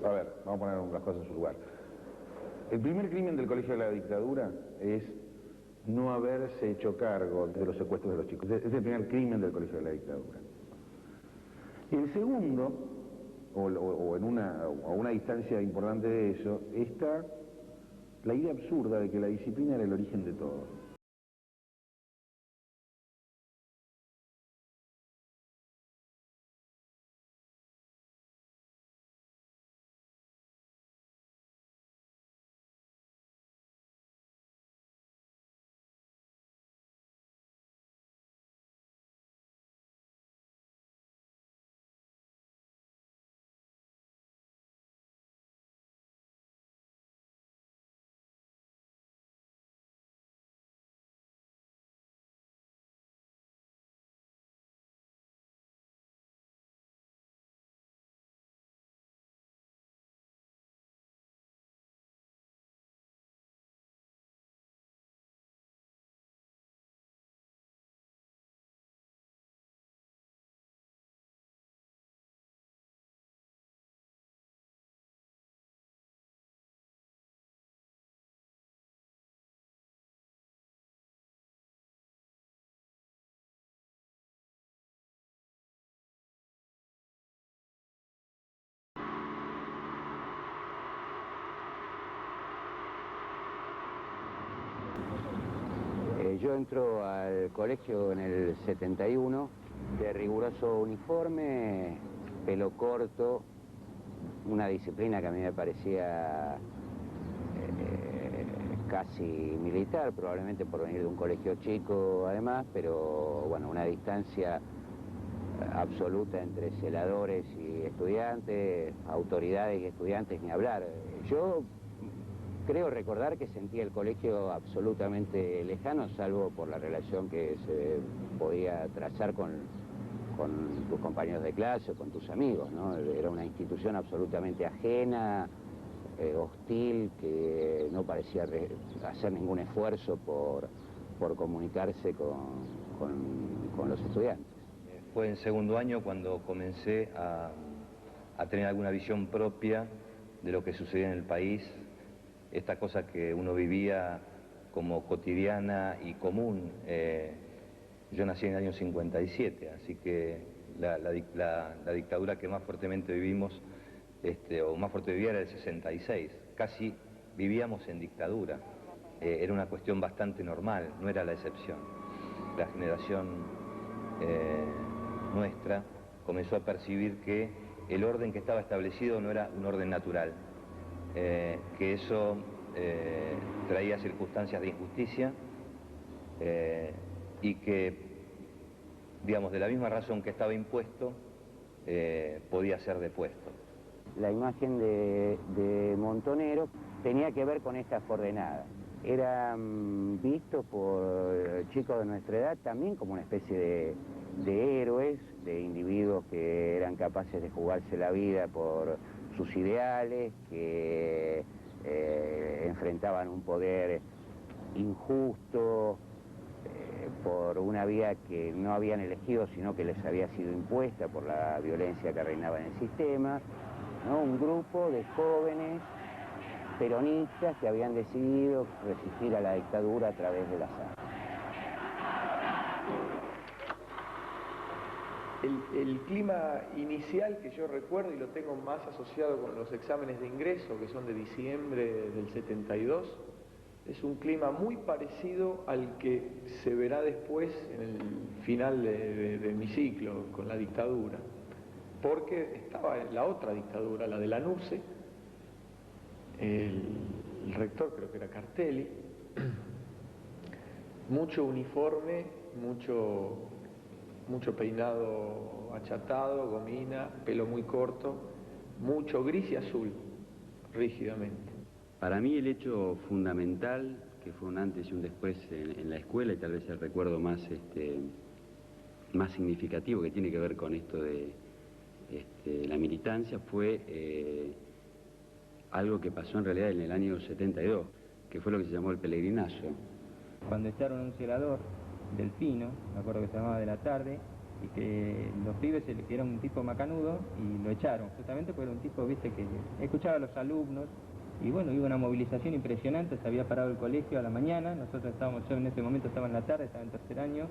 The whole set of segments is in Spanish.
A ver, vamos a poner las cosas en su lugar. El primer crimen del colegio de la dictadura es no haberse hecho cargo de los secuestros de los chicos. Es el primer crimen del colegio de la dictadura. Y el segundo, a una distancia importante de eso, está la idea absurda de que la disciplina era el origen de todo. Yo entro al colegio en el 71, de riguroso uniforme, pelo corto, una disciplina que a mí me parecía casi militar, probablemente por venir de un colegio chico además, pero bueno, una distancia absoluta entre celadores y estudiantes, autoridades y estudiantes, ni hablar. Yo creo recordar que sentía el colegio absolutamente lejano, salvo por la relación que se podía trazar con tus compañeros de clase o con tus amigos, ¿no? Era una institución absolutamente ajena, hostil, que no parecía hacer ningún esfuerzo por comunicarse con los estudiantes. Fue en segundo año cuando comencé a tener alguna visión propia de lo que sucedía en el país, esta cosa que uno vivía como cotidiana y común. Yo nací en el año 57, así que la dictadura que más fuertemente vivimos, o más fuerte vivía, era el 66. Casi vivíamos en dictadura. Era una cuestión bastante normal, no era la excepción. La generación nuestra comenzó a percibir que el orden que estaba establecido no era un orden natural. Que eso traía circunstancias de injusticia y que, digamos, de la misma razón que estaba impuesto, podía ser depuesto. La imagen de Montonero tenía que ver con estas coordenadas. Eran vistos por chicos de nuestra edad también como una especie de héroes, de individuos que eran capaces de jugarse la vida por sus ideales, que enfrentaban un poder injusto por una vía que no habían elegido, sino que les había sido impuesta por la violencia que reinaba en el sistema, ¿no? Un grupo de jóvenes peronistas que habían decidido resistir a la dictadura a través de las armas. El clima inicial que yo recuerdo, y lo tengo más asociado con los exámenes de ingreso, que son de diciembre del 72, es un clima muy parecido al que se verá después en el final de mi ciclo con la dictadura, porque estaba la otra dictadura, la de la NUCE, el rector creo que era Cartelli, mucho uniforme, mucho peinado achatado, gomina, pelo muy corto, mucho gris y azul, rígidamente. Para mí el hecho fundamental, que fue un antes y un después en la escuela, y tal vez el recuerdo más significativo que tiene que ver con esto de la militancia, fue algo que pasó en realidad en el año 72, que fue lo que se llamó el peregrinazo. Cuando echaron a un celador, Delfino, me acuerdo que se llamaba, de la tarde, y que los pibes que era un tipo macanudo y lo echaron, justamente porque era un tipo, viste, que escuchaba a los alumnos y bueno, hubo una movilización impresionante, se había parado el colegio a la mañana, nosotros estábamos, yo en ese momento estaba en la tarde, estaba en tercer año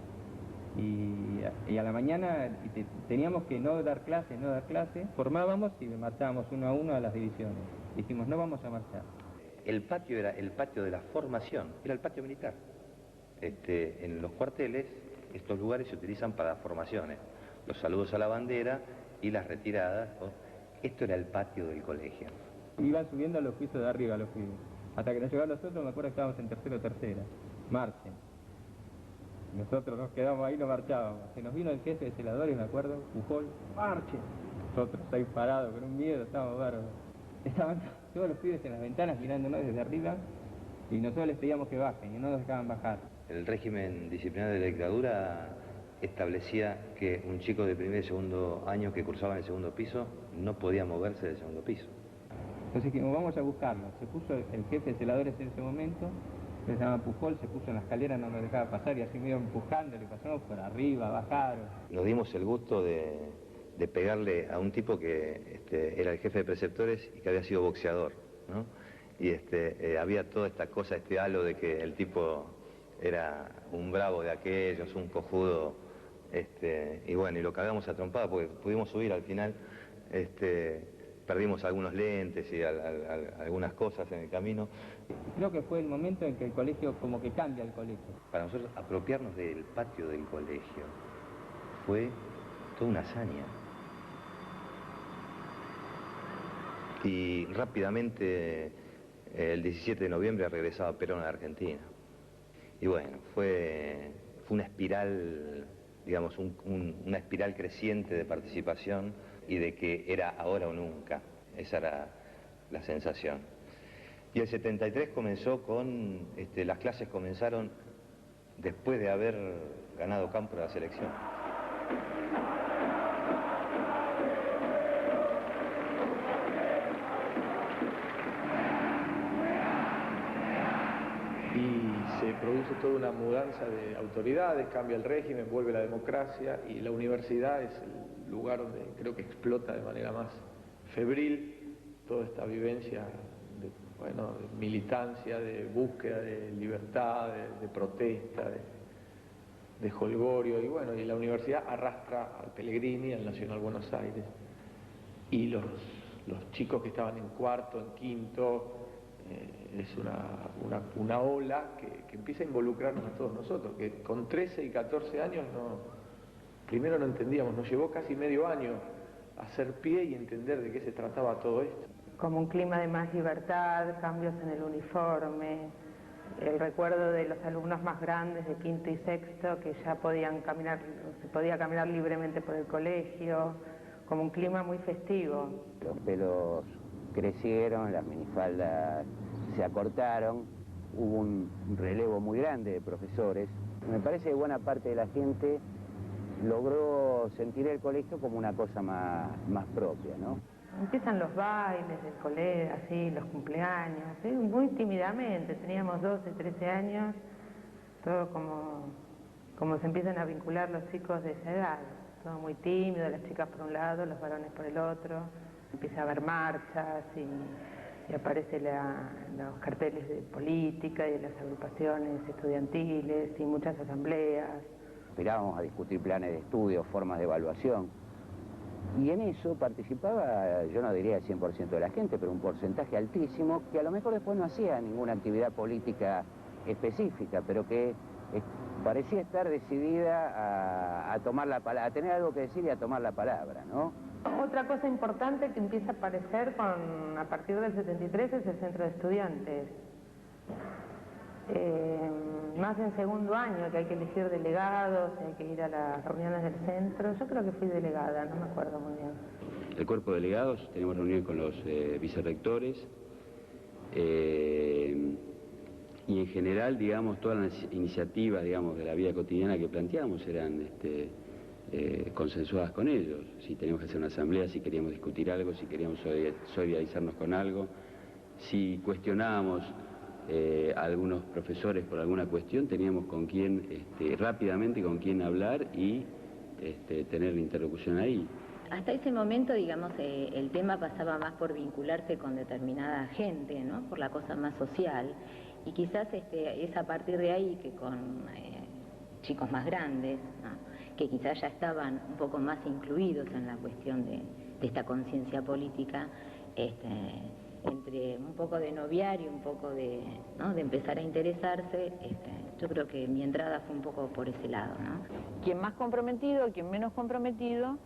y a la mañana teníamos que no dar clase, formábamos y marchábamos uno a uno a las divisiones, dijimos no vamos a marchar. El patio era el patio de la formación, era el patio militar. En los cuarteles, estos lugares se utilizan para formaciones, los saludos a la bandera y las retiradas, ¿no? Esto era el patio del colegio. Iban subiendo a los pisos de arriba los pibes, hasta que nos llegaron nosotros, me acuerdo que estábamos en tercero o tercera, marchen. Nosotros nos quedamos ahí, no marchábamos. Se nos vino el jefe de celadores, me acuerdo, Pujol, marchen. Nosotros ahí parados, con un miedo, estábamos bárbaros. Estaban todos los pibes en las ventanas mirándonos desde arriba y nosotros les pedíamos que bajen y no nos dejaban bajar. El régimen disciplinario de la dictadura establecía que un chico de primer y segundo año que cursaba en el segundo piso no podía moverse del segundo piso. Entonces dijimos, vamos a buscarlo. Se puso el jefe de celadores en ese momento, que se llama Pujol, se puso en la escalera, no nos dejaba pasar y así me iba empujando, le pasamos por arriba, bajaron. Nos dimos el gusto de pegarle a un tipo que era el jefe de preceptores y que había sido boxeador, ¿no? Y había toda esta cosa, este halo de que el tipo era un bravo de aquellos, un cojudo, y bueno, y lo cagamos a trompada porque pudimos subir al final, perdimos algunos lentes y algunas cosas en el camino. Creo que fue el momento en que el colegio, como que cambia el colegio. Para nosotros apropiarnos del patio del colegio fue toda una hazaña. Y rápidamente, el 17 de noviembre regresaba Perón a la Argentina. Y bueno, fue una espiral, digamos, una espiral creciente de participación y de que era ahora o nunca. Esa era la sensación. Y el 73 comenzó con, las clases comenzaron después de haber ganado campo de la selección. Y se produce toda una mudanza de autoridades, cambia el régimen, vuelve la democracia y la universidad es el lugar donde creo que explota de manera más febril toda esta vivencia de militancia, de búsqueda de libertad, de protesta, de jolgorio, y bueno, y la universidad arrastra al Pellegrini, al Nacional Buenos Aires, y los chicos que estaban en cuarto, en quinto, es una ola que empieza a involucrarnos a todos nosotros, que con 13 y 14 años primero no entendíamos, nos llevó casi medio año hacer pie y entender de qué se trataba todo esto. Como un clima de más libertad, cambios en el uniforme, el recuerdo de los alumnos más grandes de quinto y sexto que ya podían caminar, se podía caminar libremente por el colegio, como un clima muy festivo. Los pelos crecieron, las minifaldas se acortaron, hubo un relevo muy grande de profesores. Me parece que buena parte de la gente logró sentir el colegio como una cosa más propia, ¿no? Empiezan los bailes del colegio, así, los cumpleaños, ¿sí? Muy tímidamente, teníamos 12, 13 años, todo como se empiezan a vincular los chicos de esa edad, todo muy tímido, las chicas por un lado, los varones por el otro, empieza a haber marchas y aparecen los carteles de política y de las agrupaciones estudiantiles y muchas asambleas. Aspirábamos a discutir planes de estudio, formas de evaluación. Y en eso participaba, yo no diría el 100% de la gente, pero un porcentaje altísimo, que a lo mejor después no hacía ninguna actividad política específica, pero que parecía estar decidida a tomar la palabra, a tener algo que decir y a tomar la palabra, ¿no? Otra cosa importante que empieza a aparecer a partir del 73 es el centro de estudiantes. Más en segundo año, que hay que elegir delegados, hay que ir a las reuniones del centro. Yo creo que fui delegada, no me acuerdo muy bien. El cuerpo de delegados, tenemos reunión con los vicerrectores y en general, digamos, todas las iniciativas, digamos, de la vida cotidiana que planteamos eran consensuadas con ellos. Si teníamos que hacer una asamblea, si queríamos discutir algo, si queríamos solidarizarnos con algo, si cuestionábamos a algunos profesores por alguna cuestión, teníamos con quién, rápidamente con quién hablar y tener la interlocución ahí. Hasta ese momento, digamos, el tema pasaba más por vincularse con determinada gente, ¿no? Por la cosa más social. Y quizás es a partir de ahí que con chicos más grandes, ¿no? Que quizás ya estaban un poco más incluidos en la cuestión de esta conciencia política, entre un poco de noviar y un poco de, ¿no? de empezar a interesarse, yo creo que mi entrada fue un poco por ese lado, ¿no? Quien más comprometido, quien menos comprometido,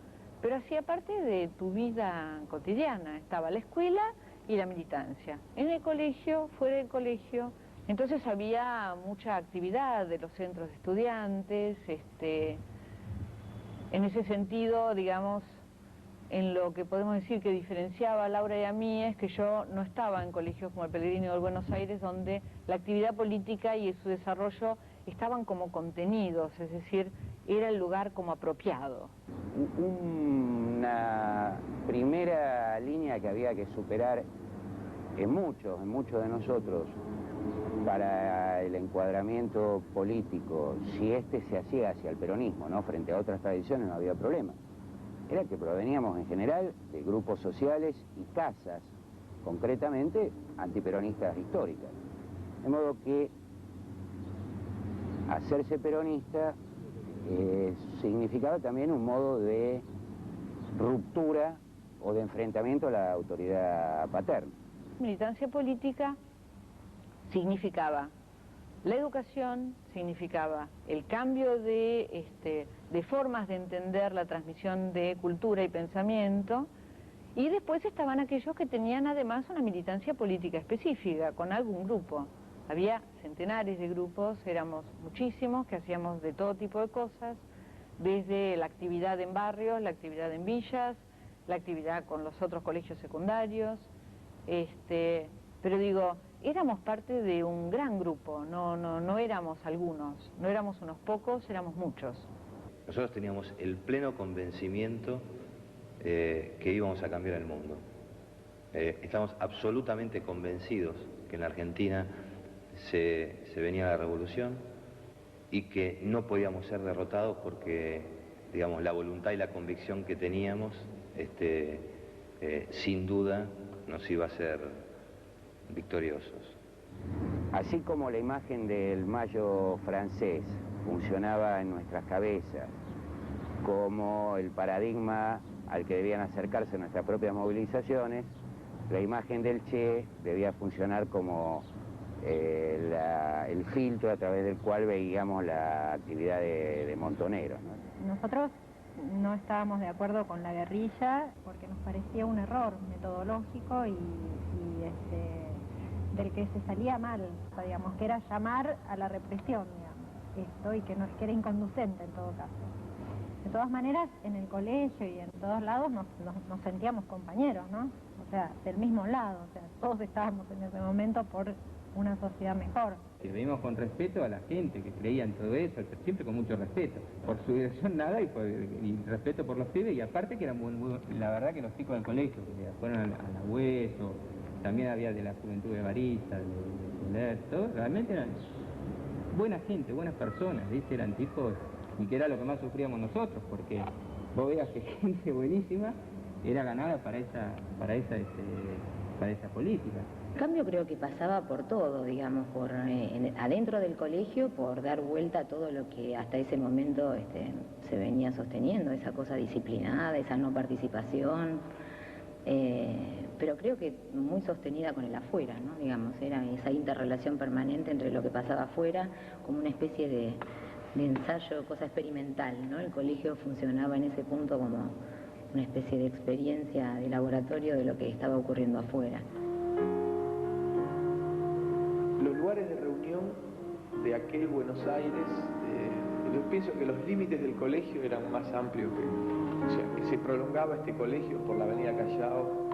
pero hacía parte de tu vida cotidiana. Estaba la escuela y la militancia. En el colegio, fuera del colegio, entonces había mucha actividad de los centros de estudiantes, en ese sentido, digamos, en lo que podemos decir que diferenciaba a Laura y a mí es que yo no estaba en colegios como el Pellegrini o el Buenos Aires, donde la actividad política y su desarrollo estaban como contenidos, es decir, era el lugar como apropiado. Una primera línea que había que superar en muchos de nosotros para el encuadramiento político, si se hacía hacia el peronismo, ¿no? Frente a otras tradiciones no había problema. Era que proveníamos en general de grupos sociales y casas, concretamente antiperonistas históricas. De modo que hacerse peronista significaba también un modo de ruptura o de enfrentamiento a la autoridad paterna. Militancia política significaba la educación, significaba el cambio de formas de entender la transmisión de cultura y pensamiento, y después estaban aquellos que tenían además una militancia política específica, con algún grupo. Había centenares de grupos, éramos muchísimos, que hacíamos de todo tipo de cosas, desde la actividad en barrios, la actividad en villas, la actividad con los otros colegios secundarios, pero digo, éramos parte de un gran grupo, no éramos algunos, no éramos unos pocos, éramos muchos. Nosotros teníamos el pleno convencimiento que íbamos a cambiar el mundo. Estamos absolutamente convencidos que en la Argentina se venía la revolución y que no podíamos ser derrotados porque, digamos, la voluntad y la convicción que teníamos, sin duda, nos iba a hacer victoriosos. Así como la imagen del Mayo francés funcionaba en nuestras cabezas como el paradigma al que debían acercarse nuestras propias movilizaciones, la imagen del Che debía funcionar como el filtro a través del cual veíamos la actividad de Montoneros, ¿no? Nosotros no estábamos de acuerdo con la guerrilla porque nos parecía un error metodológico y del que se salía mal, digamos, que era llamar a la represión, digamos, y que era inconducente en todo caso. De todas maneras, en el colegio y en todos lados nos sentíamos compañeros, ¿no? O sea, del mismo lado, o sea, todos estábamos en ese momento por una sociedad mejor. Y vivimos con respeto a la gente que creía en todo eso, siempre con mucho respeto. Por su dirección nada y respeto por los pibes, y aparte que eran la verdad que los chicos del colegio, que fueron a la UES, también había de la Juventud de Barista, de Soler, todo, realmente eran buena gente, buenas personas, ¿viste? Eran tipos, y que era lo que más sufríamos nosotros, porque vos veías que gente buenísima era ganada para esa política. El cambio creo que pasaba por todo, digamos, adentro del colegio, por dar vuelta a todo lo que hasta ese momento se venía sosteniendo, esa cosa disciplinada, esa no participación, pero creo que muy sostenida con el afuera, ¿no? Digamos, era esa interrelación permanente entre lo que pasaba afuera, como una especie de ensayo, cosa experimental, ¿no? El colegio funcionaba en ese punto como una especie de experiencia de laboratorio de lo que estaba ocurriendo afuera. Los lugares de reunión de aquel Buenos Aires, yo pienso que los límites del colegio eran más amplios o sea, que se prolongaba este colegio por la avenida Callao,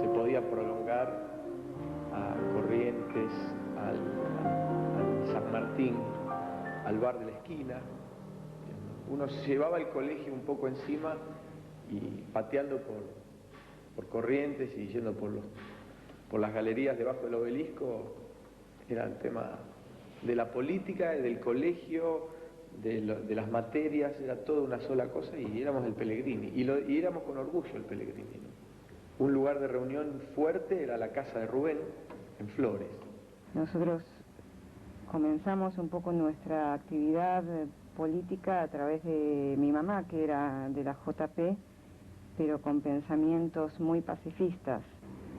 se podía prolongar a Corrientes, al San Martín, al bar de la esquina. Uno se llevaba el colegio un poco encima y pateando por Corrientes y yendo por las galerías debajo del obelisco, era el tema de la política, del colegio, de las materias, era toda una sola cosa y éramos el Pellegrini, y éramos con orgullo el Pellegrini, ¿no? Un lugar de reunión fuerte era la casa de Rubén, en Flores. Nosotros comenzamos un poco nuestra actividad política a través de mi mamá, que era de la JP, pero con pensamientos muy pacifistas.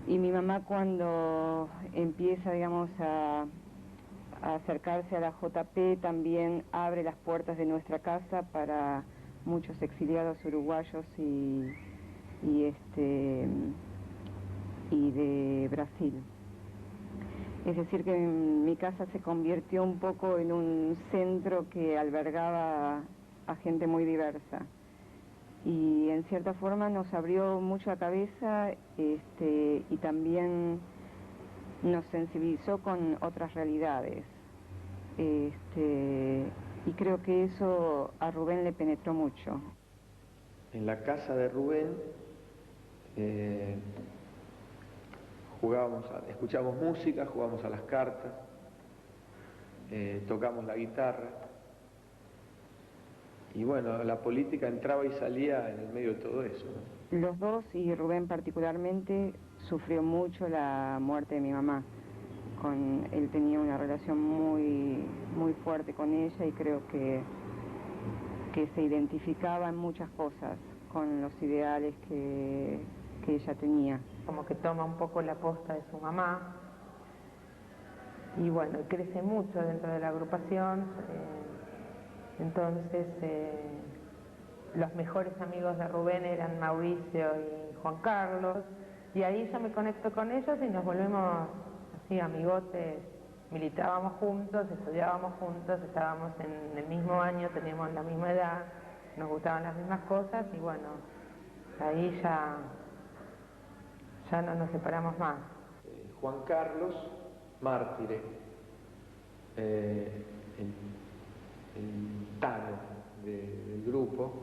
Y mi mamá, cuando empieza, digamos, a acercarse a la JP, también abre las puertas de nuestra casa para muchos exiliados uruguayos y de Brasil. Es decir, que mi casa se convirtió un poco en un centro que albergaba a gente muy diversa. Y en cierta forma nos abrió mucho la cabeza y también nos sensibilizó con otras realidades. Y creo que eso a Rubén le penetró mucho. En la casa de Rubén escuchábamos música, jugábamos a las cartas, tocamos la guitarra. Y bueno, la política entraba y salía en el medio de todo eso, ¿no? Los dos, y Rubén particularmente, sufrió mucho la muerte de mi mamá. Él tenía una relación muy fuerte con ella y creo que se identificaba en muchas cosas con los ideales que ella tenía. Como que toma un poco la posta de su mamá y bueno, crece mucho dentro de la agrupación. Entonces los mejores amigos de Rubén eran Mauricio y Juan Carlos, y ahí yo me conecto con ellos y nos volvemos así amigotes. Militábamos juntos, estudiábamos juntos, estábamos en el mismo año, teníamos la misma edad, nos gustaban las mismas cosas y bueno, ahí ya no nos separamos más. Juan Carlos, mártire, el Tano del grupo,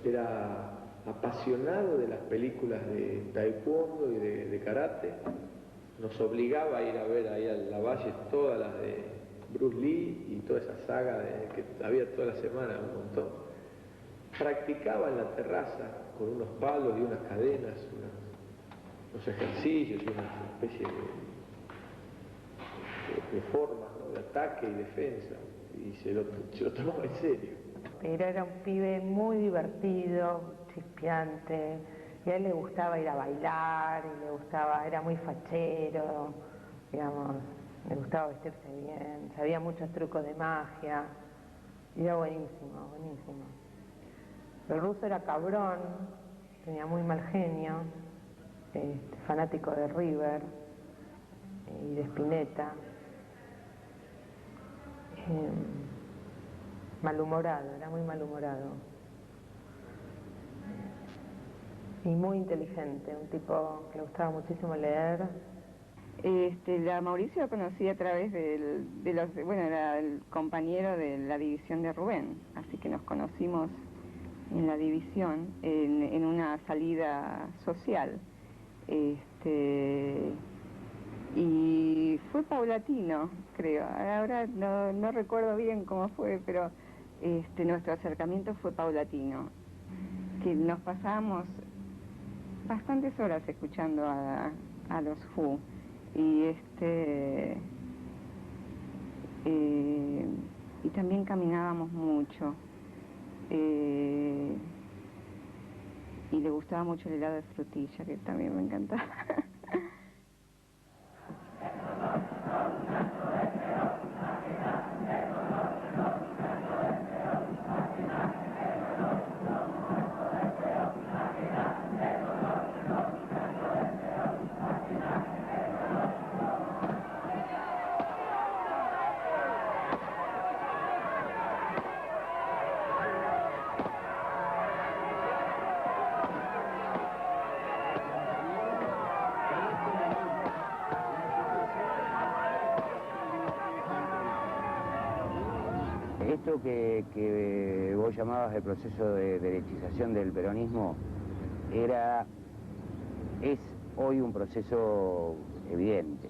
era apasionado de las películas de taekwondo y de karate. Nos obligaba a ir a ver ahí a la Valle todas las de Bruce Lee y toda esa saga que había toda la semana, un montón. Practicaba en la terraza con unos palos y unas cadenas, unos ejercicios y una especie de formas, ¿no?, de ataque y defensa, y se lo tomaba en serio. Pero era un pibe muy divertido, chispeante, y a él le gustaba ir a bailar, y era muy fachero, digamos, le gustaba vestirse bien, sabía muchos trucos de magia, y era buenísimo, buenísimo. El ruso era cabrón, tenía muy mal genio, fanático de River y de Spinetta, malhumorado, era muy malhumorado y muy inteligente, un tipo que le gustaba muchísimo leer. La Mauricio lo conocí a través era el compañero de la división de Rubén, así que nos conocimos en la división, en una salida social. Y fue paulatino, creo. Ahora no recuerdo bien cómo fue, pero nuestro acercamiento fue paulatino. Que nos pasábamos bastantes horas escuchando a los Who. Y también caminábamos mucho. Y le gustaba mucho el helado de frutilla, que también me encantaba. Esto que vos llamabas el proceso de derechización del peronismo es hoy un proceso evidente.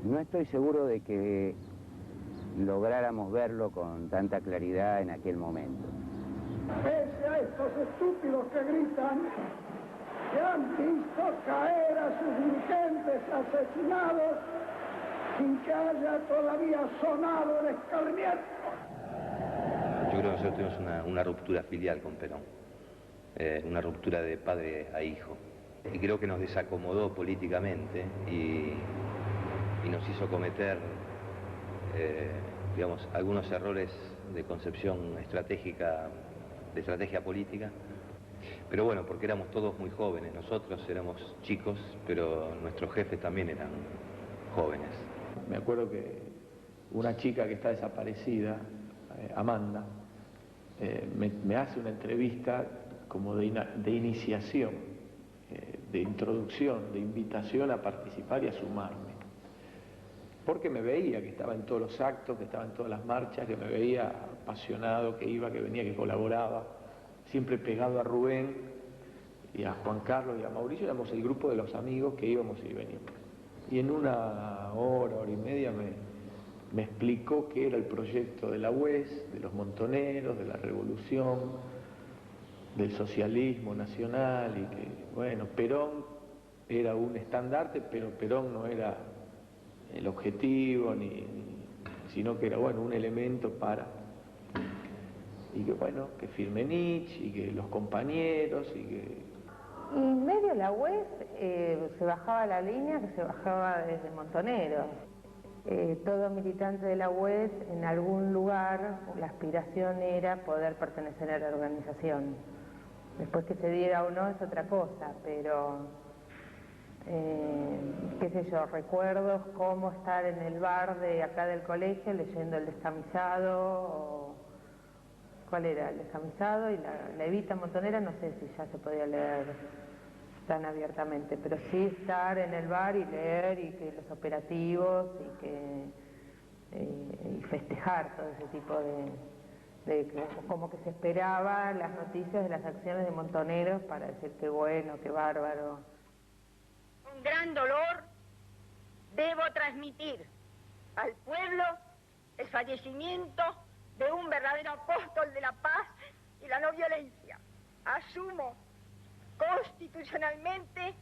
No estoy seguro de que lográramos verlo con tanta claridad en aquel momento. Pese a estos estúpidos que gritan, que han visto caer a sus dirigentes asesinados sin que haya todavía sonado el escarmiento. Yo creo que nosotros tuvimos una ruptura filial con Perón, una ruptura de padre a hijo. Y creo que nos desacomodó políticamente y nos hizo cometer, digamos, algunos errores de concepción estratégica, de estrategia política. Pero bueno, porque éramos todos muy jóvenes, nosotros éramos chicos, pero nuestros jefes también eran jóvenes. Me acuerdo que una chica que está desaparecida, Amanda, me hace una entrevista como de iniciación, de introducción, de invitación a participar y a sumarme. Porque me veía que estaba en todos los actos, que estaba en todas las marchas, que me veía apasionado, que iba, que venía, que colaboraba, siempre pegado a Rubén y a Juan Carlos y a Mauricio, éramos el grupo de los amigos que íbamos y veníamos. Y en una hora y media me explicó qué era el proyecto de la UES, de los montoneros, de la revolución, del socialismo nacional y que, bueno, Perón era un estandarte, pero Perón no era el objetivo, sino que era, bueno, un elemento para... Y que, bueno, que Firmenich y que los compañeros y que... Y medio la UES se bajaba la línea que se bajaba desde Montoneros. Todo militante de la UES en algún lugar, la aspiración era poder pertenecer a la organización. Después que se diera o no es otra cosa, pero qué sé yo, recuerdos como estar en el bar de acá del colegio leyendo El Descamisado, o ¿cuál era? El Descamisado y la Evita Montonera, no sé si ya se podía leer tan abiertamente, pero sí estar en el bar y leer y que los operativos y festejar todo ese tipo de como que se esperaba las noticias de las acciones de Montoneros para decir qué bueno, qué bárbaro. Con gran dolor debo transmitir al pueblo el fallecimiento de un verdadero apóstol de la paz y la no violencia. Asumo constitucionalmente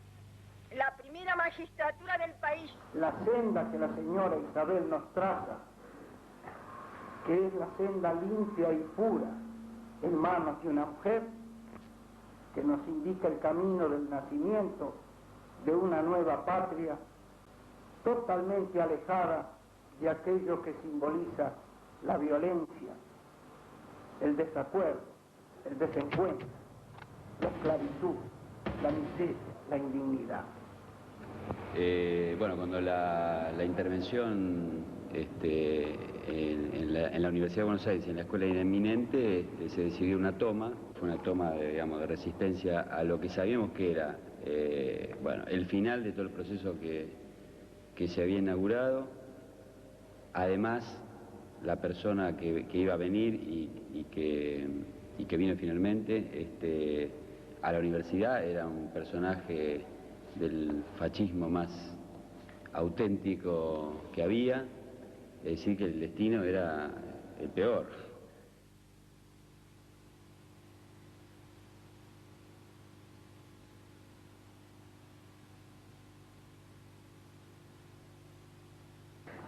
la primera magistratura del país. La senda que la señora Isabel nos traza, que es la senda limpia y pura en manos de una mujer, que nos indica el camino del nacimiento de una nueva patria, totalmente alejada de aquello que simboliza la violencia, el desacuerdo, el desencuentro, la esclavitud, la miseria, la indignidad. Bueno, cuando la intervención en la Universidad de Buenos Aires, en la Escuela Inminente, se decidió una toma, fue una toma de resistencia a lo que sabíamos que era bueno, el final de todo el proceso que se había inaugurado. Además, la persona que iba a venir y que vino finalmente a la universidad era un personaje del fascismo más auténtico que había, es decir, que el destino era el peor.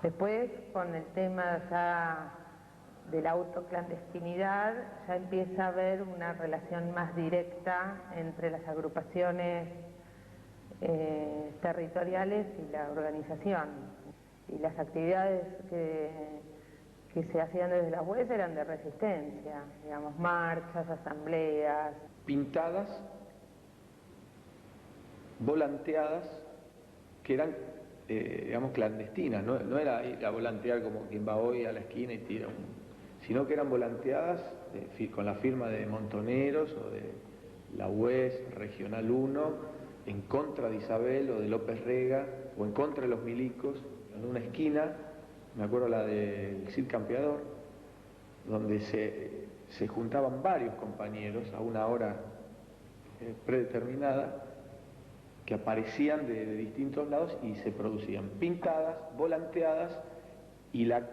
Después, con el tema ya de la autoclandestinidad, ya empieza a haber una relación más directa entre las agrupaciones territoriales y la organización. Y las actividades que se hacían desde la UES eran de resistencia, digamos, marchas, asambleas. Pintadas, volanteadas, que eran, digamos, clandestinas, no era ir a volantear como quien va hoy a la esquina y tira sino que eran volanteadas con la firma de Montoneros o de la UES, Regional 1, en contra de Isabel o de López Rega, o en contra de los milicos, en una esquina, me acuerdo la del Cid Campeador, donde se juntaban varios compañeros a una hora predeterminada, que aparecían de distintos lados y se producían pintadas, volanteadas, y la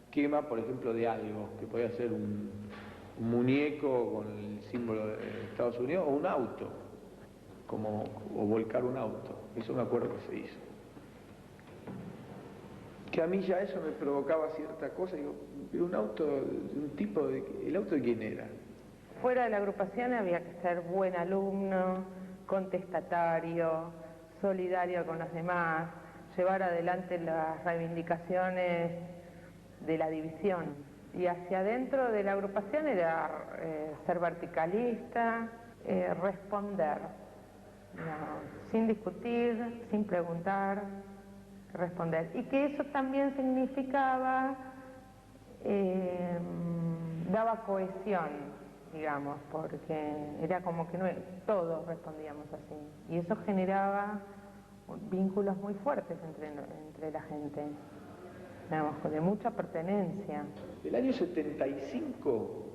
esquema, por ejemplo, de algo, que podía ser un muñeco con el símbolo de Estados Unidos o un auto, o volcar un auto. Eso me acuerdo que se hizo. Que a mí ya eso me provocaba cierta cosa, digo, un auto de un tipo, ¿el auto de quién era? Fuera de la agrupación había que ser buen alumno, contestatario, solidario con los demás, llevar adelante las reivindicaciones de la división. Y hacia adentro de la agrupación era ser verticalista, responder, sin discutir, sin preguntar, responder. Y que eso también significaba, daba cohesión, digamos, porque era como que todos respondíamos así. Y eso generaba vínculos muy fuertes entre la gente, digamos, de mucha pertenencia. El año 75,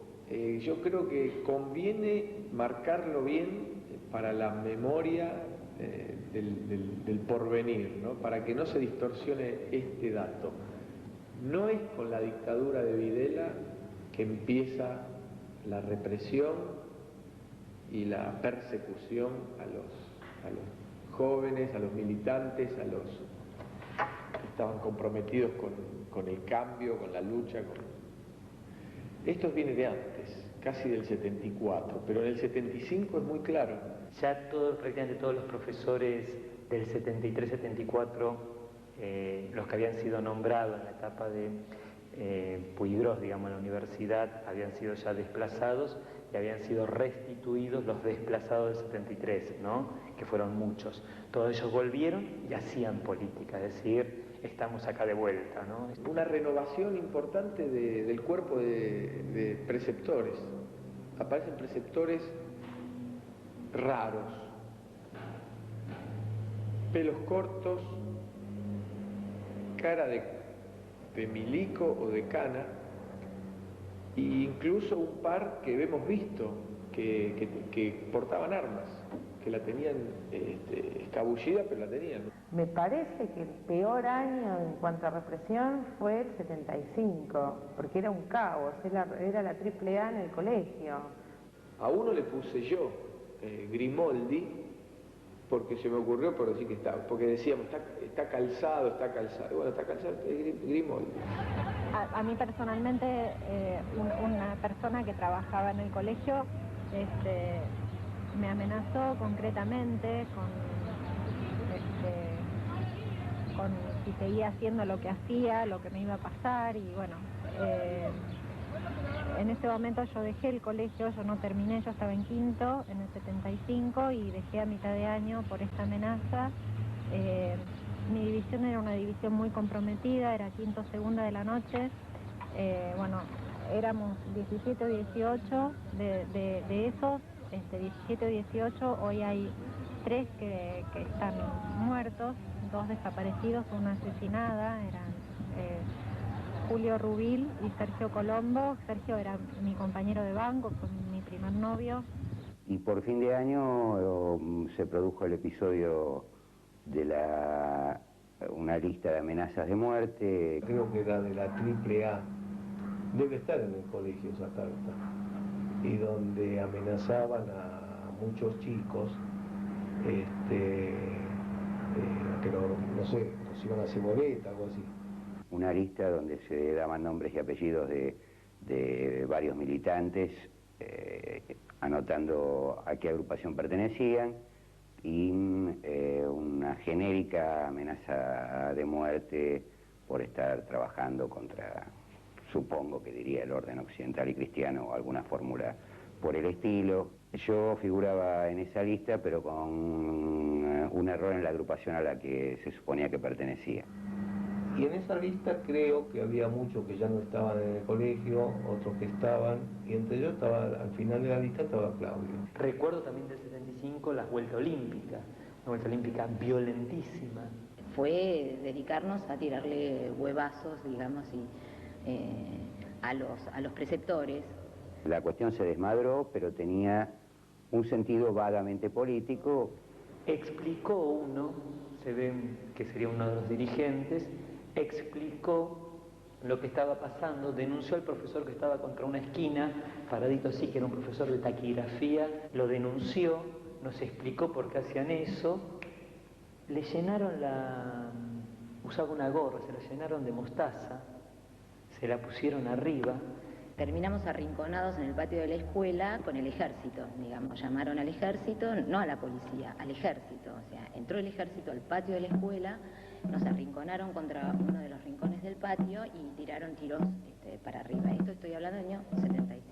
yo creo que conviene marcarlo bien para la memoria del porvenir, ¿no? Para que no se distorsione este dato. No es con la dictadura de Videla que empieza la represión y la persecución a los jóvenes, a los militantes, a los que estaban comprometidos con el cambio, con la lucha. Esto viene de antes, casi del 74, pero en el 75 es muy claro. Ya prácticamente todos los profesores del 73-74, los que habían sido nombrados en la etapa de Puiggrós, digamos, en la universidad, habían sido ya desplazados y habían sido restituidos los desplazados del 73, ¿no? Que fueron muchos. Todos ellos volvieron y hacían política, es decir, estamos acá de vuelta, ¿no? Una renovación importante del cuerpo de preceptores. Aparecen preceptores raros, pelos cortos, cara de milico o de cana, e incluso un par que hemos visto que portaban armas, que la tenían escabullida, pero la tenían. Me parece que el peor año en cuanto a represión fue el 75, porque era un caos, era la AAA en el colegio. A uno le puse yo Grimoldi, porque se me ocurrió por decir que estaba, porque decíamos, está calzado, y bueno, está calzado, es Grimoldi. A mí personalmente, una persona que trabajaba en el colegio me amenazó concretamente con si seguía haciendo lo que hacía, lo que me iba a pasar, y bueno, en ese momento yo dejé el colegio, yo no terminé, yo estaba en quinto en el 75 y dejé a mitad de año por esta amenaza. Mi división era una división muy comprometida, era quinto segunda de la noche. Bueno, éramos 17 o 18 de esos, 17 o 18, hoy hay 3 que están muertos, 2 desaparecidos, una asesinada, eran Julio Rubil y Sergio Colombo. Sergio era mi compañero de banco, fue mi primer novio. Y por fin de año se produjo el episodio de una lista de amenazas de muerte. Creo que la de la AAA debe estar en el colegio esa carta, y donde amenazaban a muchos chicos, que no sé, los iban a hacer boleta, algo así. Una lista donde se daban nombres y apellidos de varios militantes, anotando a qué agrupación pertenecían, y una genérica amenaza de muerte por estar trabajando contra, supongo que diría, el orden occidental y cristiano, o alguna fórmula por el estilo. Yo figuraba en esa lista, pero con un error en la agrupación a la que se suponía que pertenecía. Y en esa lista creo que había muchos que ya no estaban en el colegio, otros que estaban, y entre ellos estaba, al final de la lista estaba Claudio. Recuerdo también del 75 la vuelta olímpica, una vuelta olímpica violentísima. Fue dedicarnos a tirarle huevazos, digamos, a los preceptores. La cuestión se desmadró, pero tenía un sentido vagamente político. Explicó uno, se ve que sería uno de los dirigentes, explicó lo que estaba pasando, denunció al profesor que estaba contra una esquina, paradito así, que era un profesor de taquigrafía, lo denunció, nos explicó por qué hacían eso, le llenaron usaba una gorra, se la llenaron de mostaza, se la pusieron arriba. Terminamos arrinconados en el patio de la escuela con el ejército, digamos, llamaron al ejército, no a la policía, al ejército, o sea, entró el ejército al patio de la escuela, nos arrinconaron contra uno de los rincones del patio y tiraron tiros para arriba. Esto estoy hablando del año 75.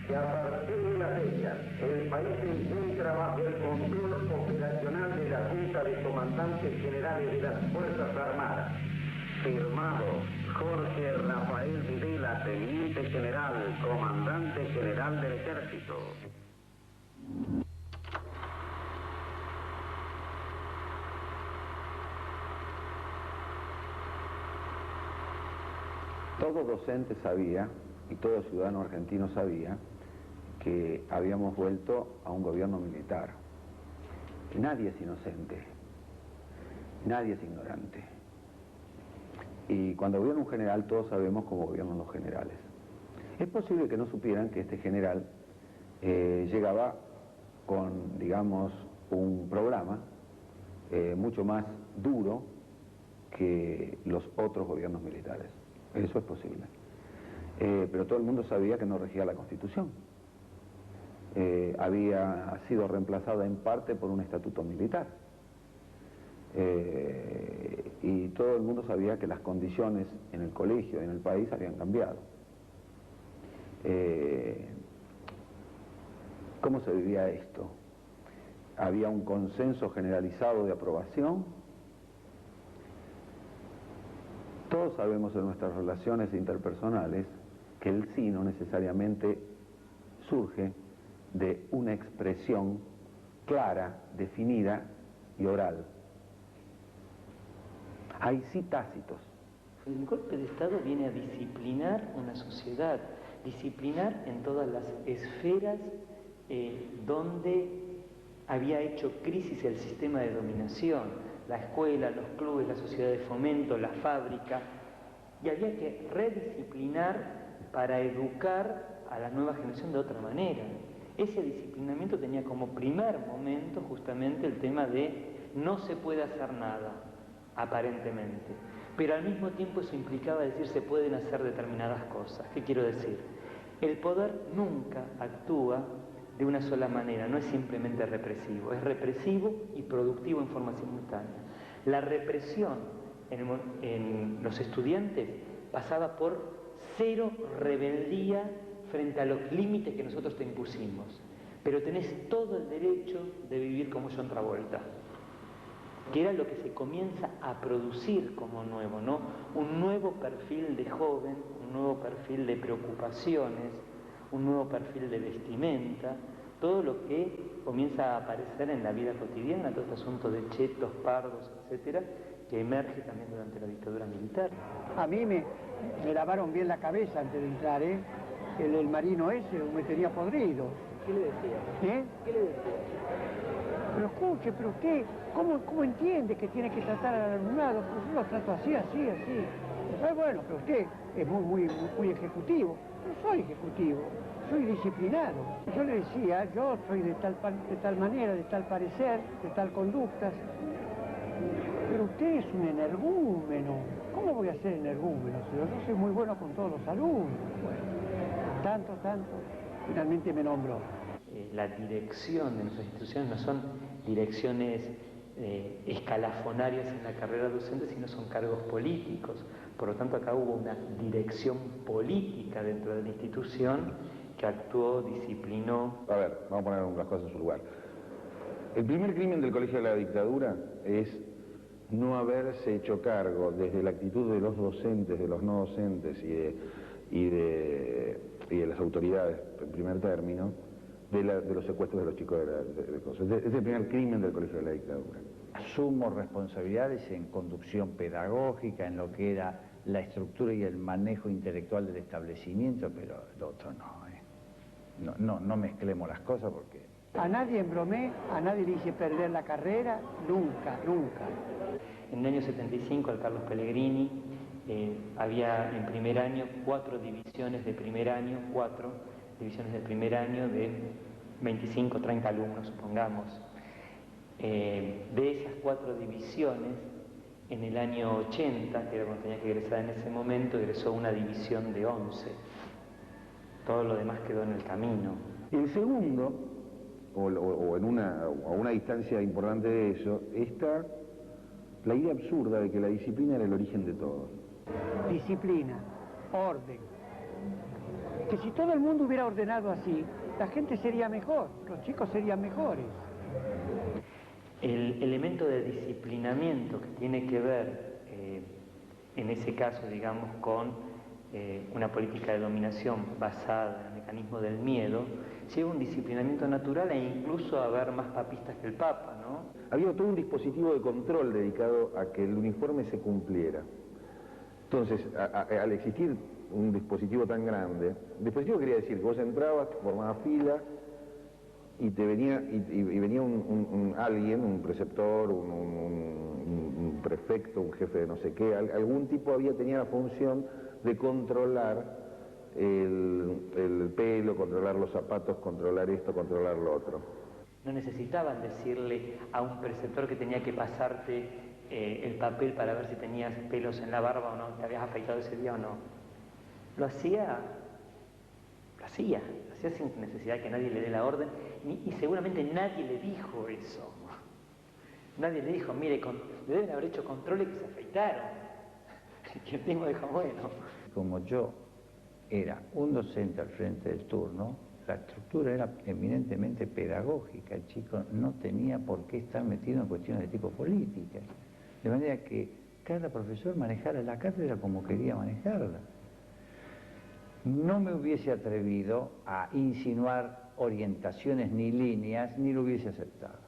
Y a partir de la fecha, el país se encuentra bajo el control operacional de la Junta de Comandantes Generales de las Fuerzas Armadas. Firmado Jorge Rafael Videla, Teniente General, Comandante General del Ejército. Todo docente sabía, y todo ciudadano argentino sabía, que habíamos vuelto a un gobierno militar. Nadie es inocente, nadie es ignorante. Y cuando gobierna un general, todos sabemos cómo gobiernan los generales. Es posible que no supieran que este general llegaba con, digamos, un programa mucho más duro que los otros gobiernos militares. Eso es posible. Pero todo el mundo sabía que no regía la Constitución. Había sido reemplazada en parte por un estatuto militar. Y todo el mundo sabía que las condiciones en el colegio y en el país habían cambiado. ¿Cómo se vivía esto? Había un consenso generalizado de aprobación. Todos sabemos en nuestras relaciones interpersonales que el sí no necesariamente surge de una expresión clara, definida y oral. Hay sí tácitos. El golpe de Estado viene a disciplinar una sociedad, disciplinar en todas las esferas donde había hecho crisis el sistema de dominación, la escuela, los clubes, la sociedad de fomento, la fábrica, y había que redisciplinar para educar a la nueva generación de otra manera. Ese disciplinamiento tenía como primer momento justamente el tema de no se puede hacer nada, aparentemente, pero al mismo tiempo eso implicaba decir se pueden hacer determinadas cosas. ¿Qué quiero decir? El poder nunca actúa de una sola manera, no es simplemente represivo, es represivo y productivo en forma simultánea. La represión en los estudiantes pasaba por cero rebeldía frente a los límites que nosotros te impusimos, pero tenés todo el derecho de vivir como John Travolta, que era lo que se comienza a producir como nuevo, ¿no? Un nuevo perfil de joven, un nuevo perfil de preocupaciones, un nuevo perfil de vestimenta, todo lo que comienza a aparecer en la vida cotidiana, todo este asunto de chetos, pardos, etcétera, que emerge también durante la dictadura militar. A mí me lavaron bien la cabeza antes de entrar, ¿eh? El marino ese me tenía podrido. ¿Qué le decía? ¿Eh? ¿Qué le decía? Pero escuche, pero usted, ¿cómo entiende que tiene que tratar al alumnado? Pues yo lo trato así. Bueno, pero usted es muy ejecutivo. No soy ejecutivo, soy disciplinado. Yo le decía, yo soy de tal manera, de tal parecer, de tal conductas. Pero usted es un energúmeno. ¿Cómo voy a ser energúmeno? Yo soy muy bueno con todos los alumnos. Bueno, tanto, finalmente me nombró. La dirección de nuestras instituciones no son direcciones escalafonarias en la carrera docente, sino son cargos políticos. Por lo tanto, acá hubo una dirección política dentro de la institución que actuó, disciplinó. A ver, vamos a poner las cosas en su lugar. El primer crimen del colegio de la dictadura es no haberse hecho cargo desde la actitud de los docentes, de los no docentes y de las autoridades en primer término, de los secuestros de los chicos de cosas. Es el primer crimen del colegio de la dictadura. Asumo responsabilidades en conducción pedagógica, en lo que era la estructura y el manejo intelectual del establecimiento, pero lo otro no, no mezclemos las cosas porque... A nadie embromé, a nadie le hice perder la carrera, nunca. En el año 75 al Carlos Pellegrini había en primer año 4 divisiones de primer año, 4 divisiones de primer año de 25, 30 alumnos, supongamos. De esas 4 divisiones, en el año 80, que era cuando tenía que egresar en ese momento, egresó una división de 11. Todo lo demás quedó en el camino. El segundo, o en una distancia importante de eso, está la idea absurda de que la disciplina era el origen de todo. Disciplina, orden. Que si todo el mundo hubiera ordenado así, la gente sería mejor, los chicos serían mejores. El elemento de disciplinamiento que tiene que ver, en ese caso, digamos, con una política de dominación basada en el mecanismo del miedo, lleva un disciplinamiento natural e incluso a haber más papistas que el Papa, ¿no? Había todo un dispositivo de control dedicado a que el uniforme se cumpliera. Entonces, al existir un dispositivo tan grande, dispositivo quería decir que vos entrabas, formabas fila, y te venía, venía alguien, un preceptor, un prefecto, un jefe de no sé qué, algún tipo tenía la función de controlar el pelo, controlar los zapatos, controlar esto, controlar lo otro. No necesitaban decirle a un preceptor que tenía que pasarte el papel para ver si tenías pelos en la barba o no, te habías afeitado ese día o no. Lo hacía sin necesidad de que nadie le dé la orden, y seguramente nadie le dijo eso. Nadie le dijo, mire, le deben haber hecho controles que se afeitaron. Que el tipo dijo, bueno. Como yo era un docente al frente del turno, la estructura era eminentemente pedagógica. El chico no tenía por qué estar metido en cuestiones de tipo políticas. De manera que cada profesor manejara la cátedra como quería manejarla. No me hubiese atrevido a insinuar orientaciones ni líneas, ni lo hubiese aceptado.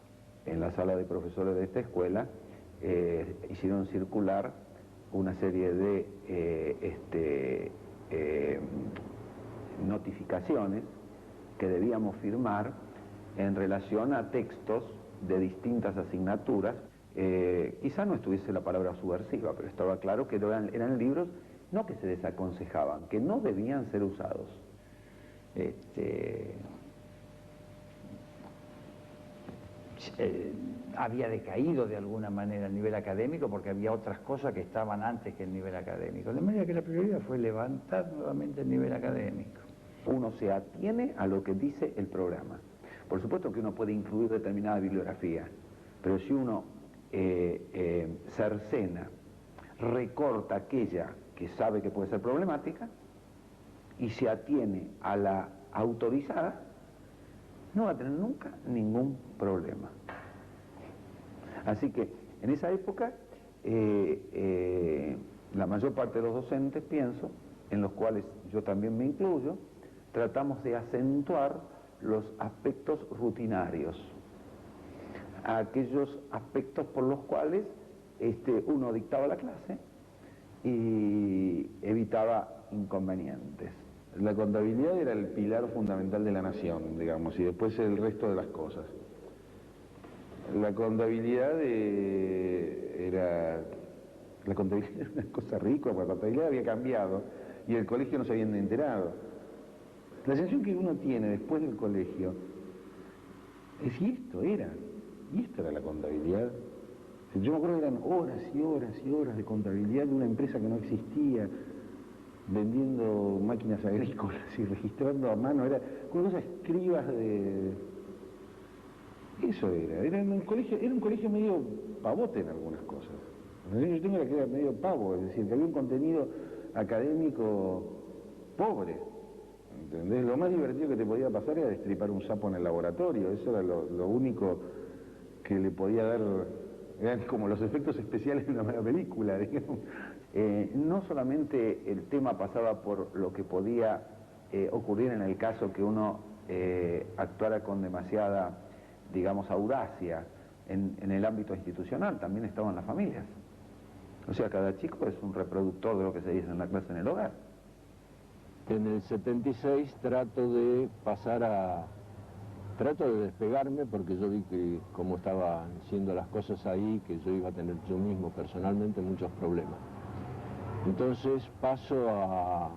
En la sala de profesores de esta escuela hicieron circular una serie de notificaciones que debíamos firmar en relación a textos de distintas asignaturas. Quizá no estuviese la palabra subversiva, pero estaba claro que eran libros no que se desaconsejaban, que no debían ser usados. Había decaído de alguna manera el nivel académico porque había otras cosas que estaban antes que el nivel académico. De manera que la prioridad fue levantar nuevamente el nivel académico. Uno se atiene a lo que dice el programa. Por supuesto que uno puede incluir determinada bibliografía, pero si uno cercena, recorta aquella que sabe que puede ser problemática y se atiene a la autorizada, no va a tener nunca ningún problema. Así que en esa época la mayor parte de los docentes, pienso, en los cuales yo también me incluyo, tratamos de acentuar los aspectos rutinarios, aquellos aspectos por los cuales uno dictaba la clase y evitaba inconvenientes. La contabilidad era el pilar fundamental de la nación, digamos, y después el resto de las cosas. La contabilidad era una cosa rica, porque la contabilidad había cambiado y el colegio no se habían enterado. La sensación que uno tiene después del colegio es, y esto era la contabilidad. Yo me acuerdo que eran horas y horas y horas de contabilidad de una empresa que no existía, vendiendo máquinas agrícolas y registrando a mano, era una cosa escribas de... Eso era un colegio medio pavote en algunas cosas. Yo tengo que era medio pavo, es decir, que había un contenido académico pobre, ¿entendés? Lo más divertido que te podía pasar era destripar un sapo en el laboratorio, eso era lo único que le podía dar, eran como los efectos especiales de una mala película, digamos. No solamente el tema pasaba por lo que podía ocurrir en el caso que uno actuara con demasiada, digamos, audacia en el ámbito institucional, también estaban las familias. O sea, cada chico es un reproductor de lo que se dice en la clase en el hogar. En el 76 trato de despegarme porque yo vi que como estaban siendo las cosas ahí, que yo iba a tener yo mismo personalmente muchos problemas. Entonces paso a